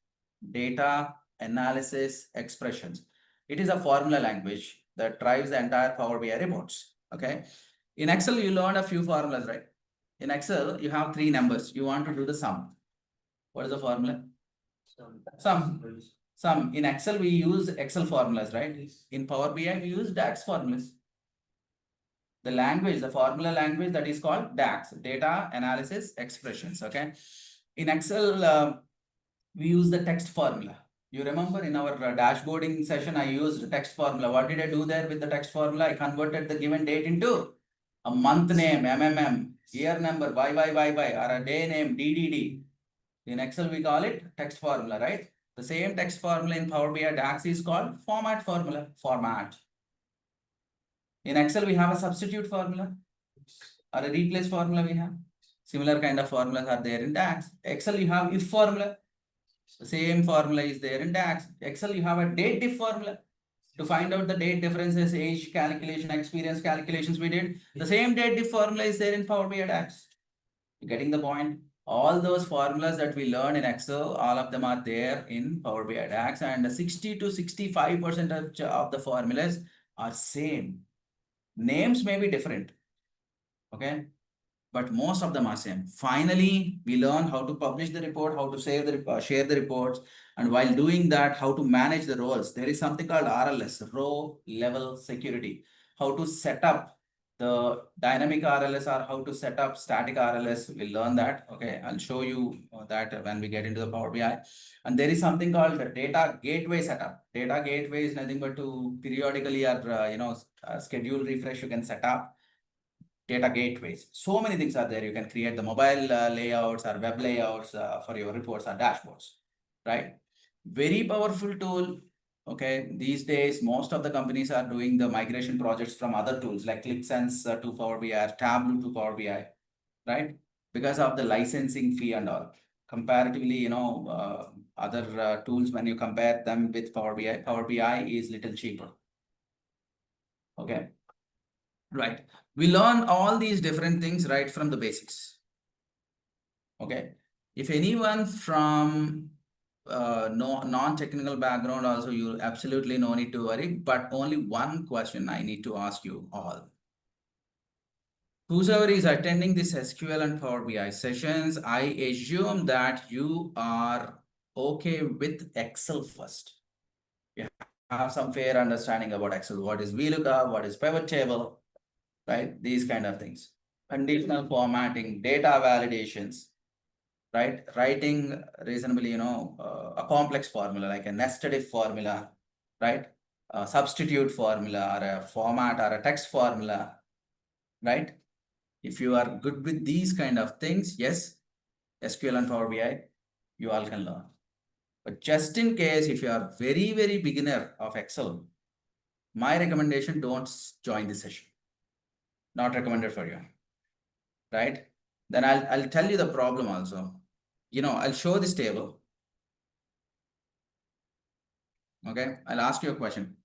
data analysis expressions. It is a formula language that drives the entire Power BI reports. Okay. In Excel, you learned a few formulas, right? In Excel, you have 3 numbers. You want to do the sum. What is the formula? Sum. In Excel, we use Excel formulas, right? In Power BI, we use DAX formulas. The language, the formula language, that is called DAX, data analysis expressions. Okay. In Excel, we use the text formula. You remember in our dashboarding session, I used text formula. What did I do there with the text formula? I converted the given date into a month name, MMM, year number, YYYY, or a day name, DDD. In Excel, we call it text formula, right? The same text formula in Power BI DAX is called format formula, format. In Excel, we have a substitute formula or a replace formula we have. Similar kind of formulas are there in DAX. Excel, you have if formula. The same formula is there in DAX. Excel, you have a date diff formula. To find out the date differences, age calculation, experience calculations we did. The same date diff formula is there in Power BI DAX. You're getting the point? All those formulas that we learn in Excel, all of them are there in Power BI DAX, and 60 to 65% of the formulas are same. Names may be different, okay? But most of them are same. Finally, we learn how to publish the report, how to share the reports, and while doing that, how to manage the roles. There is something called RLS, row level security. How to set up the dynamic RLS or how to set up static RLS. We'll learn that. Okay, I'll show you that when we get into the Power BI. And there is something called the data gateway setup. Data gateway is nothing but to periodically or schedule refresh you can set up. Data gateways. So many things are there. You can create the mobile layouts or web layouts for your reports or dashboards, right? Very powerful tool. Okay, these days, most of the companies are doing the migration projects from other tools like ClickSense to Power BI, Tableau to Power BI, right? Because of the licensing fee and all. Comparatively, other tools, when you compare them with Power BI is little cheaper. Okay. Right. We learn all these different things right from the basics. Okay. If anyone from non-technical background also, you absolutely no need to worry. But only one question I need to ask you all. Whosoever is attending this SQL and Power BI sessions, I assume that you are okay with Excel first. You have some fair understanding about Excel. What is VLOOKUP? What is pivot table? Right? These kind of things. Conditional formatting, data validations, right? Writing reasonably, a complex formula like a nested if formula, right? A substitute formula or a format or a text formula, right? If you are good with these kind of things, yes, SQL and Power BI, you all can learn. But just in case, if you are very, very beginner of Excel, my recommendation, don't join this session. Not recommended for you, right? Then I'll tell you the problem also. I'll show this table. Okay, I'll ask you a question.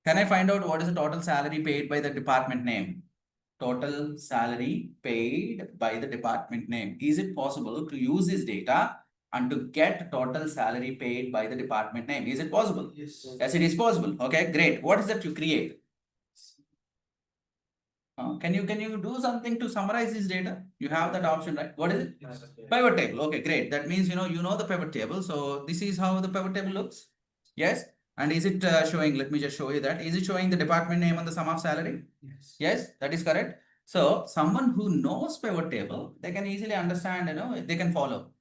Can I find out what is the total salary paid by the department name? Total salary paid by the department name. Is it possible to use this data and to get total salary paid by the department name? Is it possible? Yes. Yes, it is possible. Okay, great. What is that you create? Can you do something to summarize this data? You have that option, right? What is it? Pivot table. Okay, great. That means you know the pivot table. So this is how the pivot table looks. Yes. And is it showing? Let me just show you that. Is it showing the department name and the sum of salary? Yes. Yes, that is correct. So someone who knows pivot table, they can easily understand. They can follow.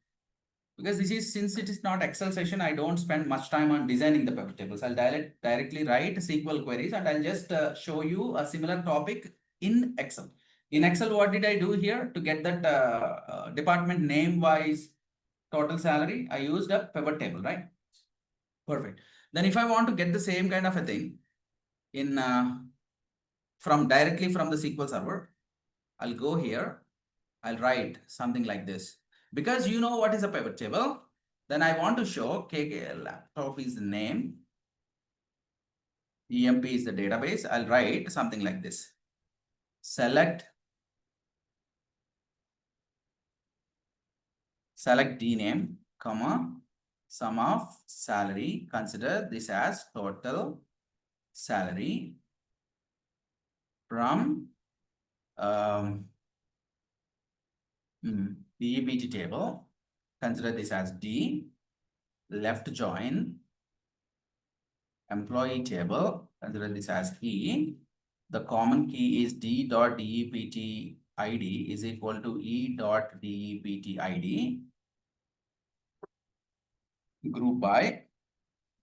Because since it is not Excel session, I don't spend much time on designing the pivot tables. I'll directly write SQL queries and I'll just show you a similar topic in Excel. In Excel, what did I do here to get that department name wise total salary? I used a pivot table, right? Perfect. Then if I want to get the same kind of a thing in directly from the SQL server, I'll go here. I'll write something like this. Because you know what is a pivot table, then I want to show KK laptop is the name, EMP is the database. I'll write something like this. Select DName, comma, sum of salary. Consider this as total salary from DEPT table. Consider this as D. Left join employee table, consider this as E. The common key is D.DEPT ID is equal to E.DEPT ID group by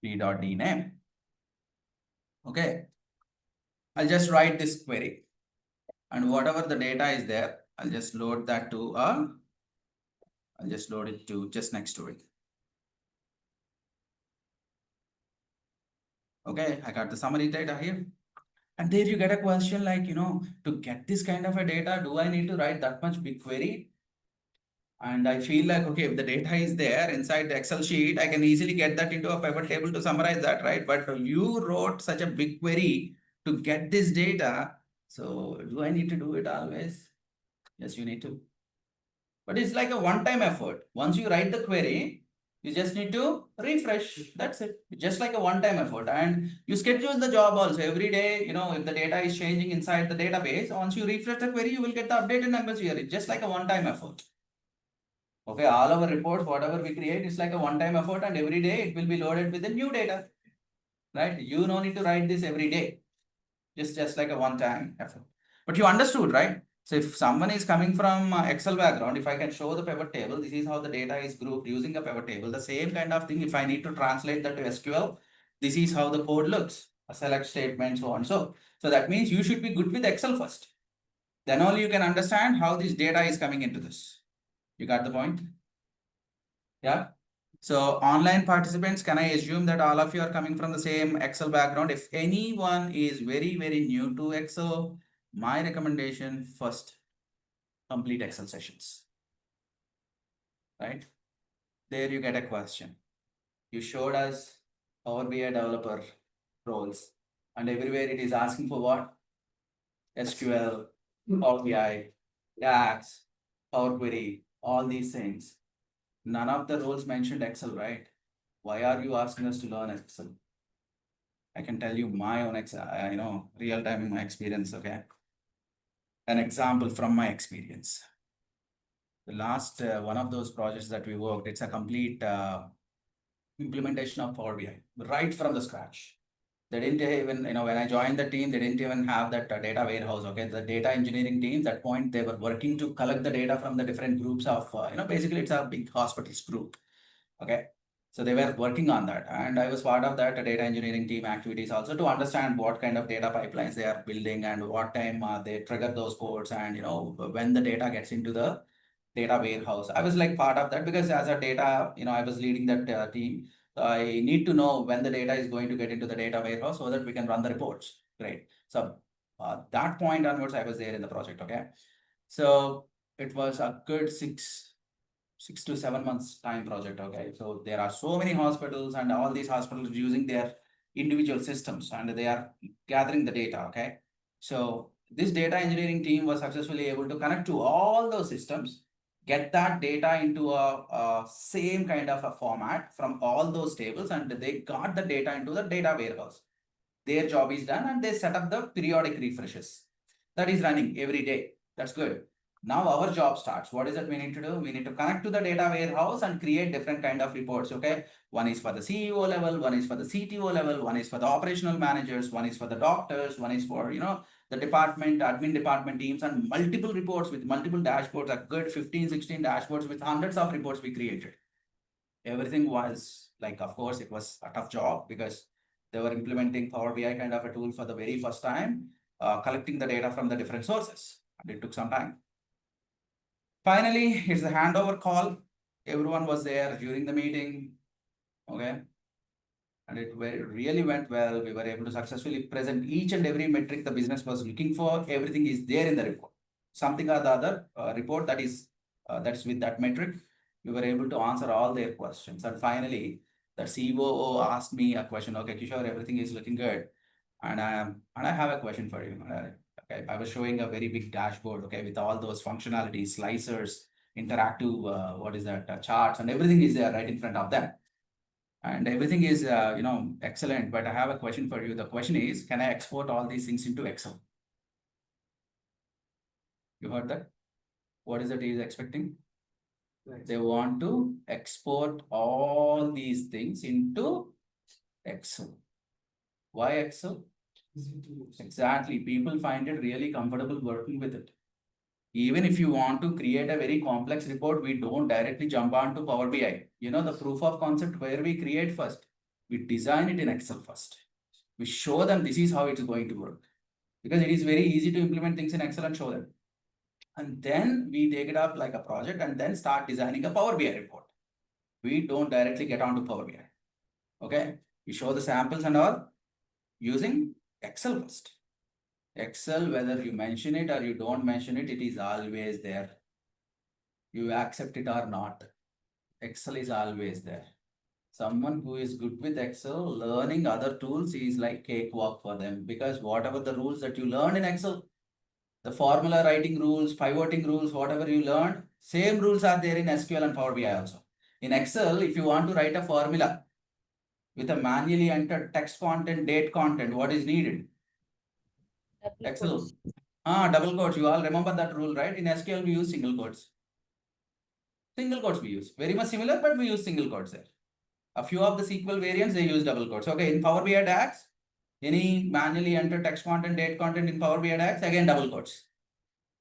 D.DName. Okay. I'll just write this query and whatever the data is there, I'll just load that to I'll just load it to just next to it. Okay, I got the summary data here. And there you get a question like, to get this kind of a data, do I need to write that much big query? And I feel like, okay, if the data is there inside the Excel sheet, I can easily get that into a pivot table to summarize that, right? But you wrote such a big query to get this data. So do I need to do it always? Yes, you need to. But it's like a one-time effort. Once you write the query, you just need to refresh. That's it. Just like a one-time effort. And you schedule the job also every day. If the data is changing inside the database, once you refresh the query, you will get the updated numbers here. It's just like a one-time effort. Okay, all our reports, whatever we create, is like a one-time effort, and every day it will be loaded with the new data. Right? You don't need to write this every day. Just like a one-time effort. But you understood, right? So if someone is coming from Excel background, if I can show the pivot table, this is how the data is grouped using a pivot table. The same kind of thing, if I need to translate that to SQL, this is how the code looks. A select statement, so on. So that means you should be good with Excel first. Then only you can understand how this data is coming into this. You got the point? Yeah. So online participants, can I assume that all of you are coming from the same Excel background? If anyone is very, very new to Excel, my recommendation first, complete Excel sessions. Right? There you get a question. You showed us Power BI developer roles, and everywhere it is asking for what? SQL, Power BI, DAX, Power Query, all these things. None of the roles mentioned Excel, right? Why are you asking us to learn Excel? I can tell you my own real-time experience, okay? An example from my experience. The last one of those projects that we worked, it's a complete implementation of Power BI, right from the scratch. They didn't even, when I joined the team, they didn't even have that data warehouse, okay? The data engineering team, that point, they were working to collect the data from the different groups of, basically it's a big hospitals group, okay? So they were working on that, and I was part of that data engineering team activities also to understand what kind of data pipelines they are building and what time they trigger those codes, and when the data gets into the data warehouse. I was like part of that because as a data, I was leading that team. So I need to know when the data is going to get into the data warehouse so that we can run the reports. Great. So that point onwards, I was there in the project. Okay. So it was a good 6 to 7 months time project. Okay. So there are so many hospitals, and all these hospitals using their individual systems and they are gathering the data, okay? So this data engineering team was successfully able to connect to all those systems, get that data into a same kind of a format from all those tables, and they got the data into the data warehouse. Their job is done and they set up the periodic refreshes. That is running every day. That's good. Now our job starts. What is it we need to do? We need to connect to the data warehouse and create different kind of reports, okay? One is for the CEO level, one is for the CTO level, one is for the operational managers, one is for the doctors, one is for, the department, admin department teams, and multiple reports with multiple dashboards, a good 15, 16 dashboards with hundreds of reports we created. Everything was like, of course, it was a tough job because they were implementing Power BI kind of a tool for the very first time, collecting the data from the different sources. And it took some time. Finally, it's the handover call. Everyone was there during the meeting, okay? And it really went well. We were able to successfully present each and every metric the business was looking for. Everything is there in the report. Something or the other report that is with that metric, we were able to answer all their questions. And finally, the COO asked me a question. Okay, Kishore, everything is looking good, and I have a question for you. Okay, I was showing a very big dashboard. Okay, with all those functionalities, slicers, interactive, charts, and everything is there right in front of them. And everything is, excellent. But I have a question for you. The question is, can I export all these things into Excel? You heard that? What is it he is expecting? They want to export all these things into Excel. Why Excel? Exactly. People find it really comfortable working with it. Even if you want to create a very complex report, we don't directly jump onto Power BI. The proof of concept where we create first, we design it in Excel first. We show them this is how it's going to work. Because it is very easy to implement things in Excel and show them. And then we take it up like a project and then start designing a Power BI report. We don't directly get onto Power BI. Okay? We show the samples and all using Excel first. Excel, whether you mention it or you don't mention it, it is always there. You accept it or not. Excel is always there. Someone who is good with Excel, learning other tools is like cakewalk for them, because whatever the rules that you learn in Excel, the formula writing rules, pivoting rules, whatever you learned, same rules are there in SQL and Power BI also. In Excel, if you want to write a formula with a manually entered text content, date content, what is needed? Excel. Double quotes. You all remember that rule, right? In SQL, we use single quotes. Single quotes we use. Very much similar, but we use single quotes there. A few of the SQL variants, they use double quotes. Okay, in Power BI DAX, any manually entered text content, date content in Power BI DAX, again double quotes.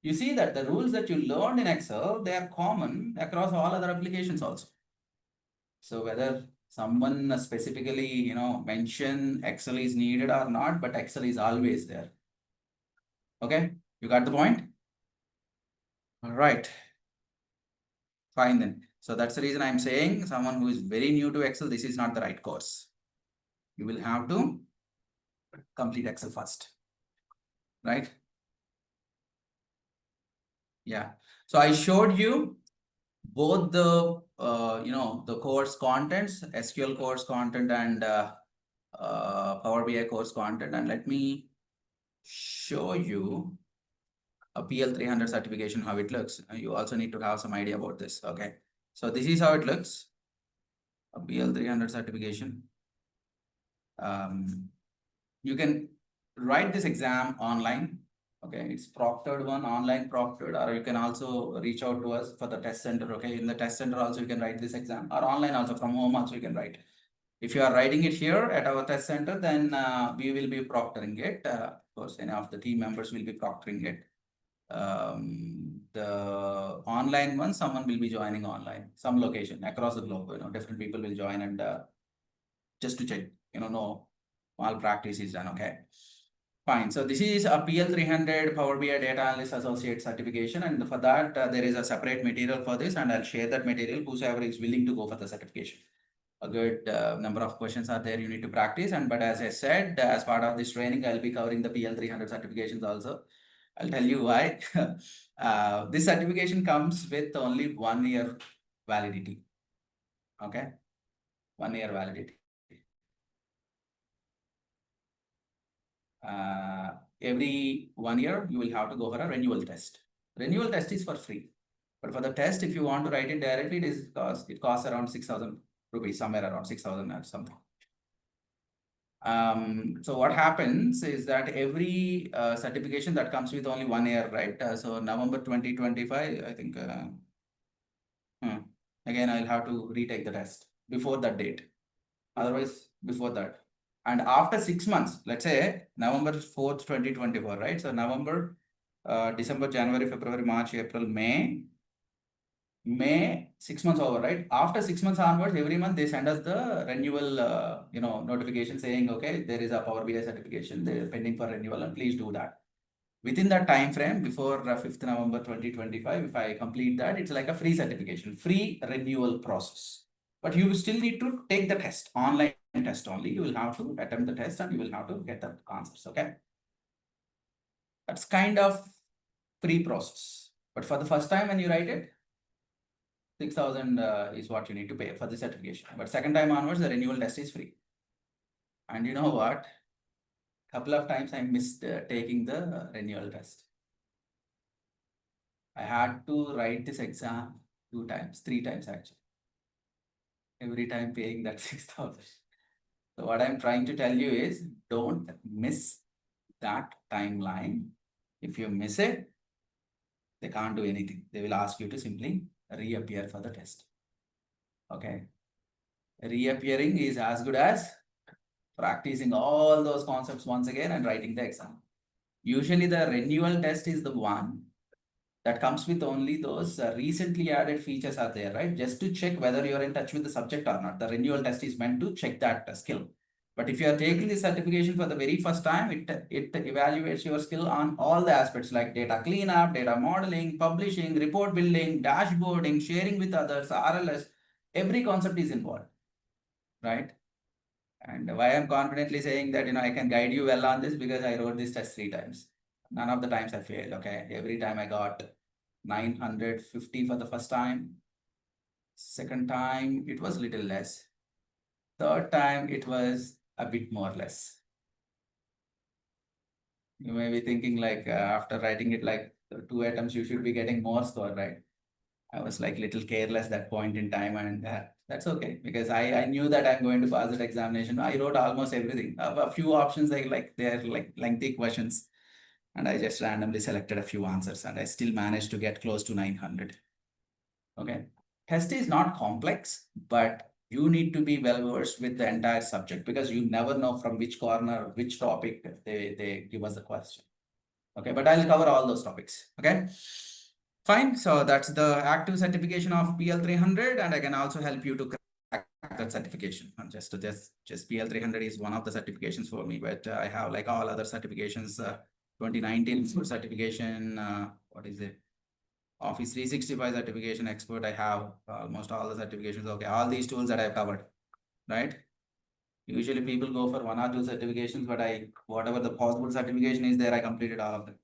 You see that the rules that you learned in Excel, they are common across all other applications also. So whether someone specifically, mention Excel is needed or not, but Excel is always there. Okay, you got the point? All right. Fine then. So that's the reason I'm saying someone who is very new to Excel, this is not the right course. You will have to complete Excel first, right? Yeah. So I showed you both the, the course contents, SQL course content and Power BI course content. And let me show you a PL300 certification, how it looks. You also need to have some idea about this. Okay. So this is how it looks. A PL300 certification. You can write this exam online. Okay, it's proctored one, online proctored, or you can also reach out to us for the test center. Okay, in the test center also you can write this exam, or online also from home also you can write. If you are writing it here at our test center, then we will be proctoring it. Of course, any of the team members will be proctoring it. The online one, someone will be joining online, some location across the globe. Different people will join and just to check, no malpractice is done. Okay. Fine. So this is a PL300 Power BI Data Analyst Associate certification. And for that, there is a separate material for this, and I'll share that material, whosoever is willing to go for the certification. A good number of questions are there you need to practice. But as I said, as part of this training, I'll be covering the PL300 certifications also. I'll tell you why. This certification comes with only 1 year validity. Okay. 1 year validity. every 1 year, you will have to go for a renewal test. Renewal test is for free. But for the test, if you want to write it directly, it costs around 6,000 rupees, somewhere around 6,000 or something. So what happens is that every certification that comes with only 1 year, right? So November 2025, I think, again, I'll have to retake the test before that date. Otherwise, before that. And after 6 months, let's say November 4th, 2024, right? So November, December, January, February, March, April, May, 6 months over, right? After 6 months onwards, every month they send us the renewal, notification saying, okay, there is a Power BI certification, they're pending for renewal, and please do that. Within that time frame, before 5th November 2025, if I complete that, it's like a free certification, free renewal process. But you still need to take the test, online test only. You will have to attempt the test and you will have to get the answers, okay? That's kind of free process. But for the first time when you write it, 6,000 is what you need to pay for the certification. But second time onwards, the renewal test is free. And you know what? Couple of times I missed taking the renewal test. I had to write this exam 2 times, 3 times actually. Every time paying that 6,000. So what I'm trying to tell you is don't miss that timeline. If you miss it, they can't do anything. They will ask you to simply reappear for the test. Okay. Reappearing is as good as practicing all those concepts once again and writing the exam. Usually the renewal test is the one that comes with only those recently added features are there, right? Just to check whether you're in touch with the subject or not. The renewal test is meant to check that skill. But if you are taking the certification for the very first time, it evaluates your skill on all the aspects like data cleanup, data modeling, publishing, report building, dashboarding, sharing with others, RLS. Every concept is involved, right? And why I'm confidently saying that, I can guide you well on this because I wrote this test 3 times. None of the times I failed, okay? Every time I got 950 for the first time. Second time, it was little less. Third time, it was a bit more less. You may be thinking like, after writing it like 2 attempts, you should be getting more score, right? I was like little careless that point in time, and that's okay because I knew that I'm going to pass that examination. I wrote almost everything. A few options they're like lengthy questions, and I just randomly selected a few answers, and I still managed to get close to 900. Okay, test is not complex, but you need to be well versed with the entire subject because you never know from which corner, which topic they give us the question. Okay, but I'll cover all those topics. Okay. Fine, so that's the active certification of PL300, and I can also help you to crack that certification. And just PL300 is one of the certifications for me, but I have like all other certifications. 2019 certification, what is it? Office 365 certification expert. I have almost all the certifications. Okay, all these tools that I've covered, right? Usually people go for 1 or 2 certifications, but whatever the possible certification is there, I completed all of them.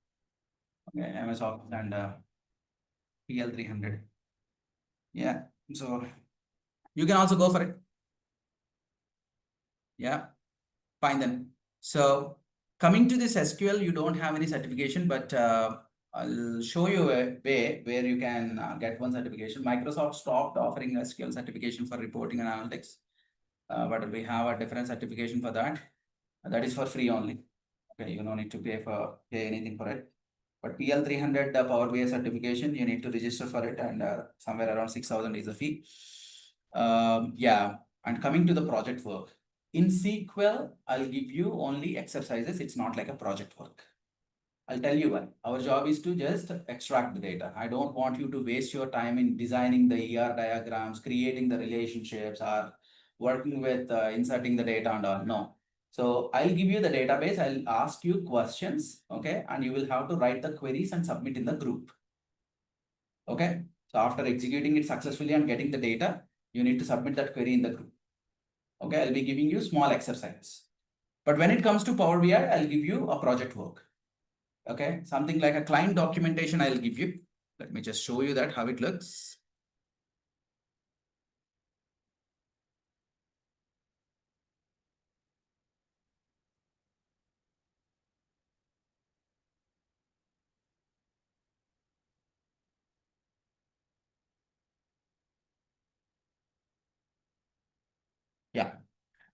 Okay, MS Office and PL300. Yeah, so you can also go for it. Yeah, fine then. So coming to this SQL, you don't have any certification, but I'll show you a way where you can get one certification. Microsoft stopped offering SQL certification for reporting and analytics, but we have a different certification for that. That is for free only. Okay, you don't need to pay anything for it. But PL300 Power BI certification, you need to register for it, and somewhere around 6,000 is the fee. Yeah, and coming to the project work. In SQL, I'll give you only exercises. It's not like a project work. I'll tell you why. Our job is to just extract the data. I don't want you to waste your time in designing the ER diagrams, creating the relationships, or working with inserting the data and all. No. So I'll give you the database. I'll ask you questions, okay? And you will have to write the queries and submit in the group. Okay. So after executing it successfully and getting the data, you need to submit that query in the group. Okay, I'll be giving you small exercises. But when it comes to Power BI, I'll give you a project work. Okay, something like a client documentation I'll give you. Let me just show you that how it looks.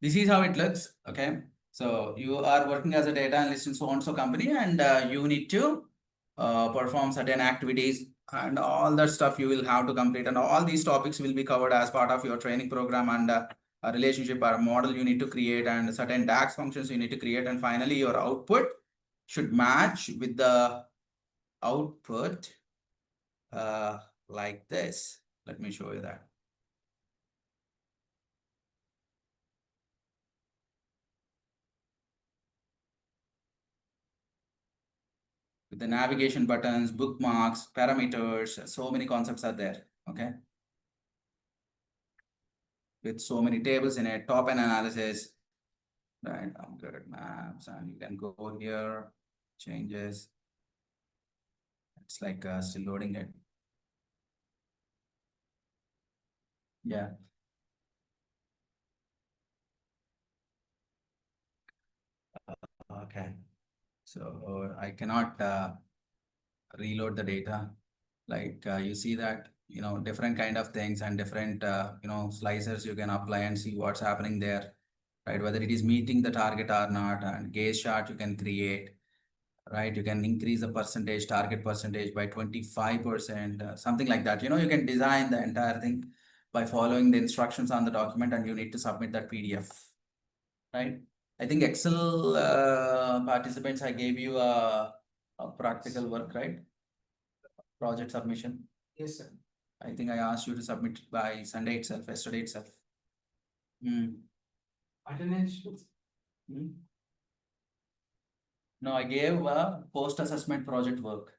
this is how it looks. Okay. So you are working as a data analyst in so and so company, and you need to perform certain activities and all that stuff you will have to complete. And all these topics will be covered as part of your training program, and a relationship or a model you need to create, and certain DAX functions you need to create. And finally, your output should match with the output like this. Let me show you that. With the navigation buttons, bookmarks, parameters, so many concepts are there. Okay. With so many tables in it, top end analysis, right? I'm good at maps, and you can go here, changes. It's like still loading it. Yeah. Okay. So I cannot reload the data. Like you see that, different kind of things and different, slicers you can apply and see what's happening there, right? Whether it is meeting the target or not, and gaze chart you can create, right? You can increase the percentage, target percentage by 25%, something like that. You can design the entire thing by following the instructions on the document, and you need to submit that PDF, right? I think Excel participants, I gave you a practical work, right? Project submission. Yes, sir. I think I asked you to submit it by Sunday itself, yesterday itself. Attendance. No, I gave a post-assessment project work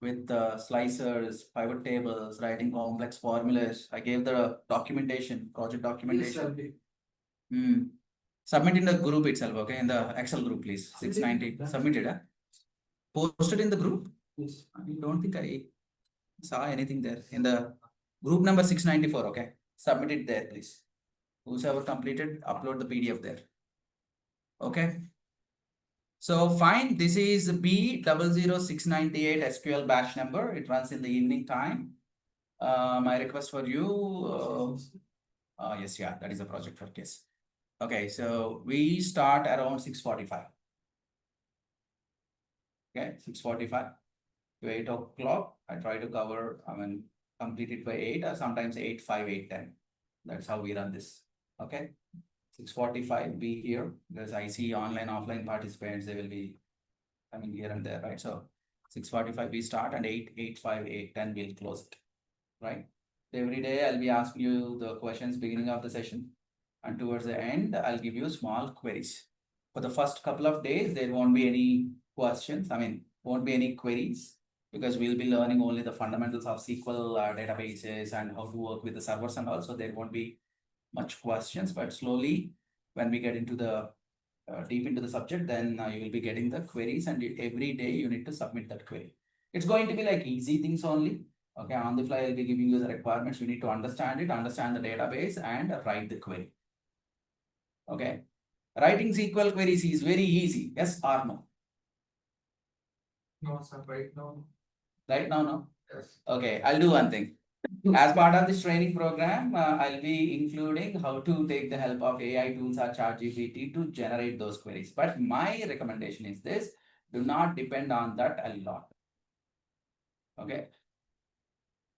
with slicers, pivot tables, writing complex formulas. I gave the documentation, project Yes, documentation. sir. Submit in the group itself, okay? In the Excel group, please. 690. Submitted, huh? Posted in the group? Yes. I don't think I saw anything there. In the group number 694, okay? Submit it there, please. Whosoever completed, upload the PDF there. Okay. So fine, this is B00698 SQL batch number. It runs in the evening time. My request for you, yes, yeah, that is a project for case. Okay, so we start around 6:45. Okay, 6:45 to 8 o'clock. I try to cover, complete it by 8 or sometimes 8:05, 8:10. That's how we run this. Okay, 6:45 be here because I see online, offline participants, they will be coming here and there, right? So 6:45 we start, and 8:05, 8:10 we'll close it, right? Every day I'll be asking you the questions beginning of the session, and towards the end I'll give you small queries. For the first couple of days, there won't be any questions. Won't be any queries, because we'll be learning only the fundamentals of SQL databases and how to work with the servers and all. So there won't be much questions, but slowly when we get into the deep into the subject, then you will be getting the queries, and every day you need to submit that query. It's going to be like easy things only. Okay, on the fly I'll be giving you the requirements. You need to understand it, understand the database, and write the query. Okay, writing SQL queries is very easy. Yes or no? No, sir, right now. Right now, no? Yes. Okay, I'll do one thing. As part of this training program, I'll be including how to take the help of AI tools or ChatGPT to generate those queries. But my recommendation is this: do not depend on that a lot. Okay,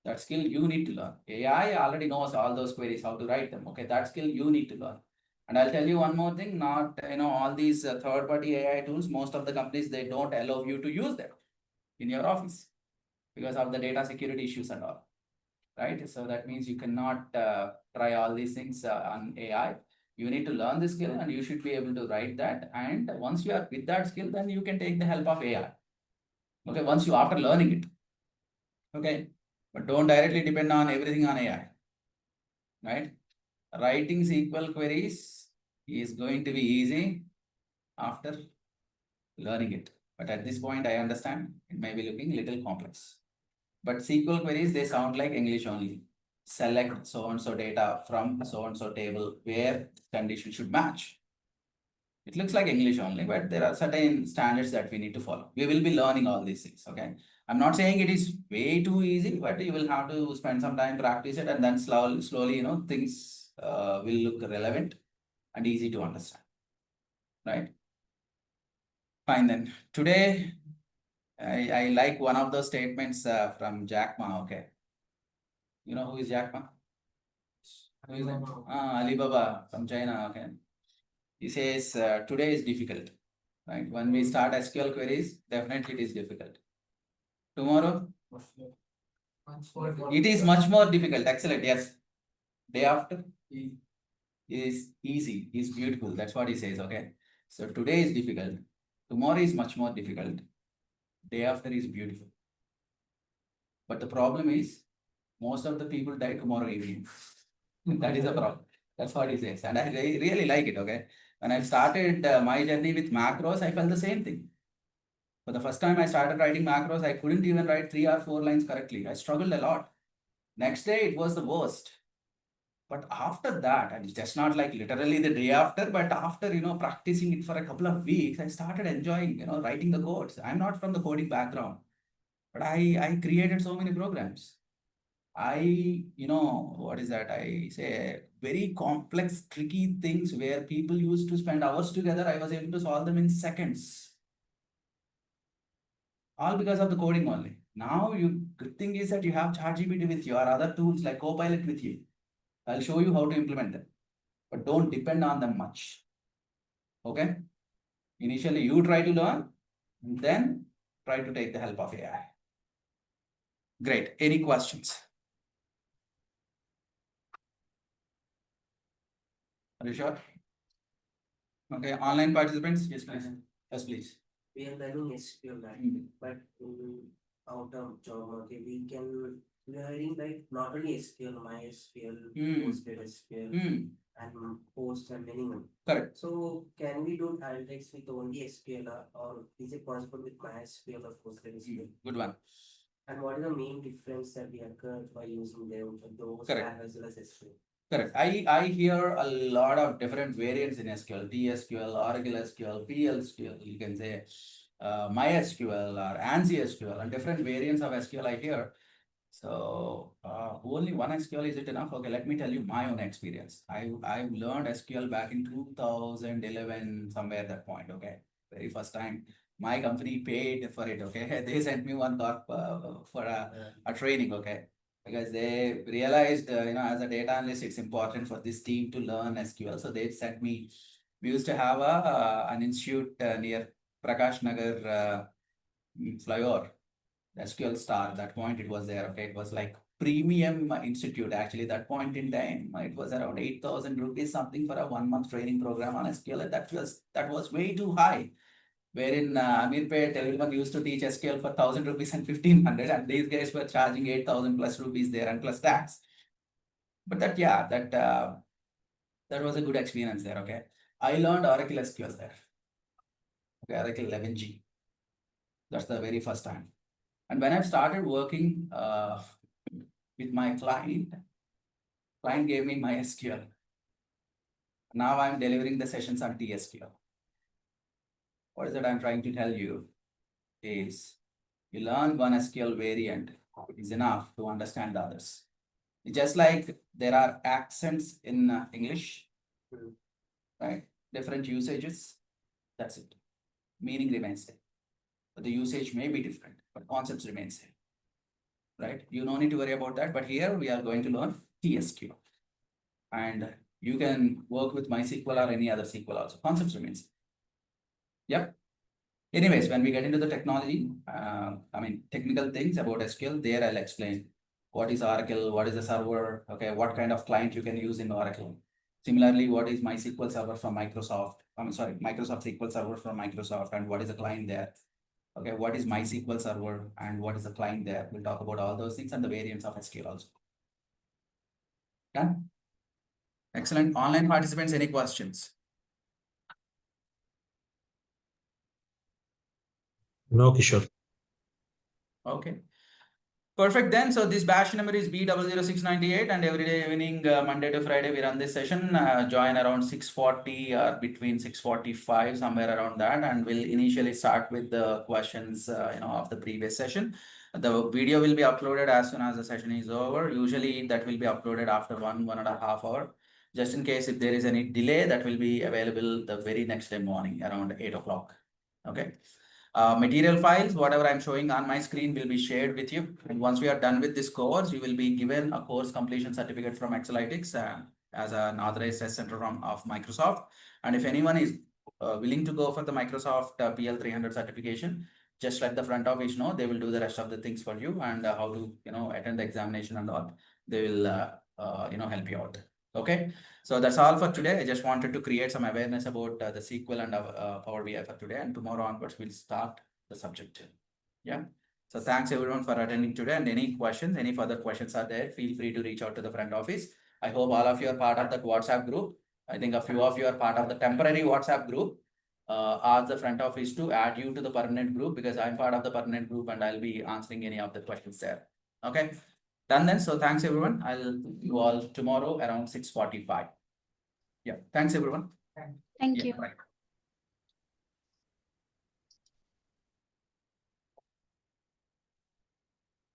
that skill you need to learn. AI already knows all those queries, how to write them. Okay, that skill you need to learn. And I'll tell you one more thing: not all these third-party AI tools. Most of the companies, they don't allow you to use them in your office because of the data security issues and all. Right? So that means you cannot try all these things on AI. You need to learn the skill, and you should be able to write that. And once you are with that skill, then you can take the help of AI. Okay, once you after learning it. Okay, but don't directly depend on everything on AI. Right? Writing SQL queries is going to be easy after learning it. But at this point, I understand it may be looking a little complex. But SQL queries, they sound like English only. Select so-and-so data from so-and-so table where condition should match. It looks like English only, but there are certain standards that we need to follow. We will be learning all these things, okay? I'm not saying it is way too easy, but you will have to spend some time, practice it, and then slowly, things will look relevant. and easy to understand, right? Fine then. Today, I like one of those statements from Jack Ma, okay? You know who is Jack Ma? Who is it? Alibaba from China, okay? He says, today is difficult, right? When we start SQL queries, definitely it is difficult. Tomorrow, it is much more difficult. Excellent, yes. Day after is easy, is beautiful. That's what he says, okay? So today is difficult. Tomorrow is much more difficult. Day after is beautiful. But the problem is, most of the people die tomorrow evening. That is the problem. That's what he says. And I really like it, okay? When I started my journey with macros, I felt the same thing. For the first time I started writing macros, I couldn't even write 3 or 4 lines correctly. I struggled a lot. Next day, it was the worst. But after that, and it's just not like literally the day after, but after, practicing it for a couple of weeks, I started enjoying, writing the codes. I'm not from the coding background, but I created so many programs. What is that? I say very complex, tricky things where people used to spend hours together. I was able to solve them in seconds. All because of the coding only. Now, good thing is that you have ChatGPT with you or other tools like Copilot with you. I'll show you how to implement them, but don't depend on them much. Okay? Initially, you try to learn, then try to take the help of AI. Great. Any questions? Are you sure? Okay. Online participants? Yes, please. Yes, please. We are learning SQL, but out of job market, we are reading like not only SQL, MySQL, PostgreSQL, and Post and many more. Correct. So can we do analytics with only SQL or is it possible with MySQL or PostgreSQL? Good one. And what is the main difference that we occur by using them, those Correct. as well as SQL? Correct. I hear a lot of different variants in SQL, TSQL, Oracle SQL, PLSQL, you can say MySQL or ANSI SQL, and different variants of SQL I hear. So only one SQL, is it enough? Okay, let me tell you my own experience. I've learned SQL back in 2011, somewhere that point, okay? Very first time. My company paid for it, okay? They sent me one for a training, okay? Because they realized, as a data analyst, it's important for this team to learn SQL. So they sent me, we used to have an institute near Prakash Nagar flyover, SQL Star. At that point, it was there, okay? It was like premium institute, actually, that point in time. It was around 8,000 rupees something for a 1-month training program on SQL. And that was way too high. Wherein Amirpet, everyone used to teach SQL for 1,000 rupees and 1,500, and these guys were charging 8,000 plus rupees there and plus tax. But that was a good experience there, okay? I learned Oracle SQL there. Okay, Oracle 11G. That's the very first time. And when I started working with my client gave me my SQL. Now I'm delivering the sessions on TSQL. What is it I'm trying to tell you is, you learn one SQL variant is enough to understand the others. Just like there are accents in English, right? Different usages, that's it. Meaning remains same. But the usage may be different, but concepts remain same, right? You don't need to worry about that, but here we are going to learn TSQL. And you can work with MySQL or any other SQL also. Concepts remain same. Yep. Anyways, when we get into the technology, technical things about SQL, there I'll explain what is Oracle, what is the server, okay, what kind of client you can use in Oracle. Similarly, what is MySQL server from Microsoft? Microsoft SQL server from Microsoft, and what is the client there? Okay, what is MySQL server and what is the client there? We'll talk about all those things and the variants of SQL also. Done? Excellent. Online participants, any questions? No, Kishore. Okay. Perfect then. So this batch number is B00698, and every day evening, Monday to Friday, we run this session. Join around 6:40 or between 6:45, somewhere around that. And we'll initially start with the questions, of the previous session. The video will be uploaded as soon as the session is over. Usually that will be uploaded after 1.5 hours. Just in case if there is any delay, that will be available the very next day morning around 8 o'clock. Okay. Material files, whatever I'm showing on my screen will be shared with you. And once we are done with this course, you will be given a course completion certificate from Excelytics as an authorized test center of Microsoft. And if anyone is willing to go for the Microsoft PL300 certification, just let the front office know. They will do the rest of the things for you, and how to attend the examination and all. They will help you out. Okay, so that's all for today. I just wanted to create some awareness about the SQL and Power BI for today, and tomorrow onwards we'll start the subject. Yeah. So thanks everyone for attending today, and any questions, any further questions are there, feel free to reach out to the front office. I hope all of you are part of that WhatsApp group. I think a few of you are part of the temporary WhatsApp group. Ask the front office to add you to the permanent group, because I'm part of the permanent group and I'll be answering any of the questions there. Okay. Done then. So thanks everyone. I'll see you all tomorrow around 6:45. Yeah. Thanks everyone. Thank Yeah, you. bye.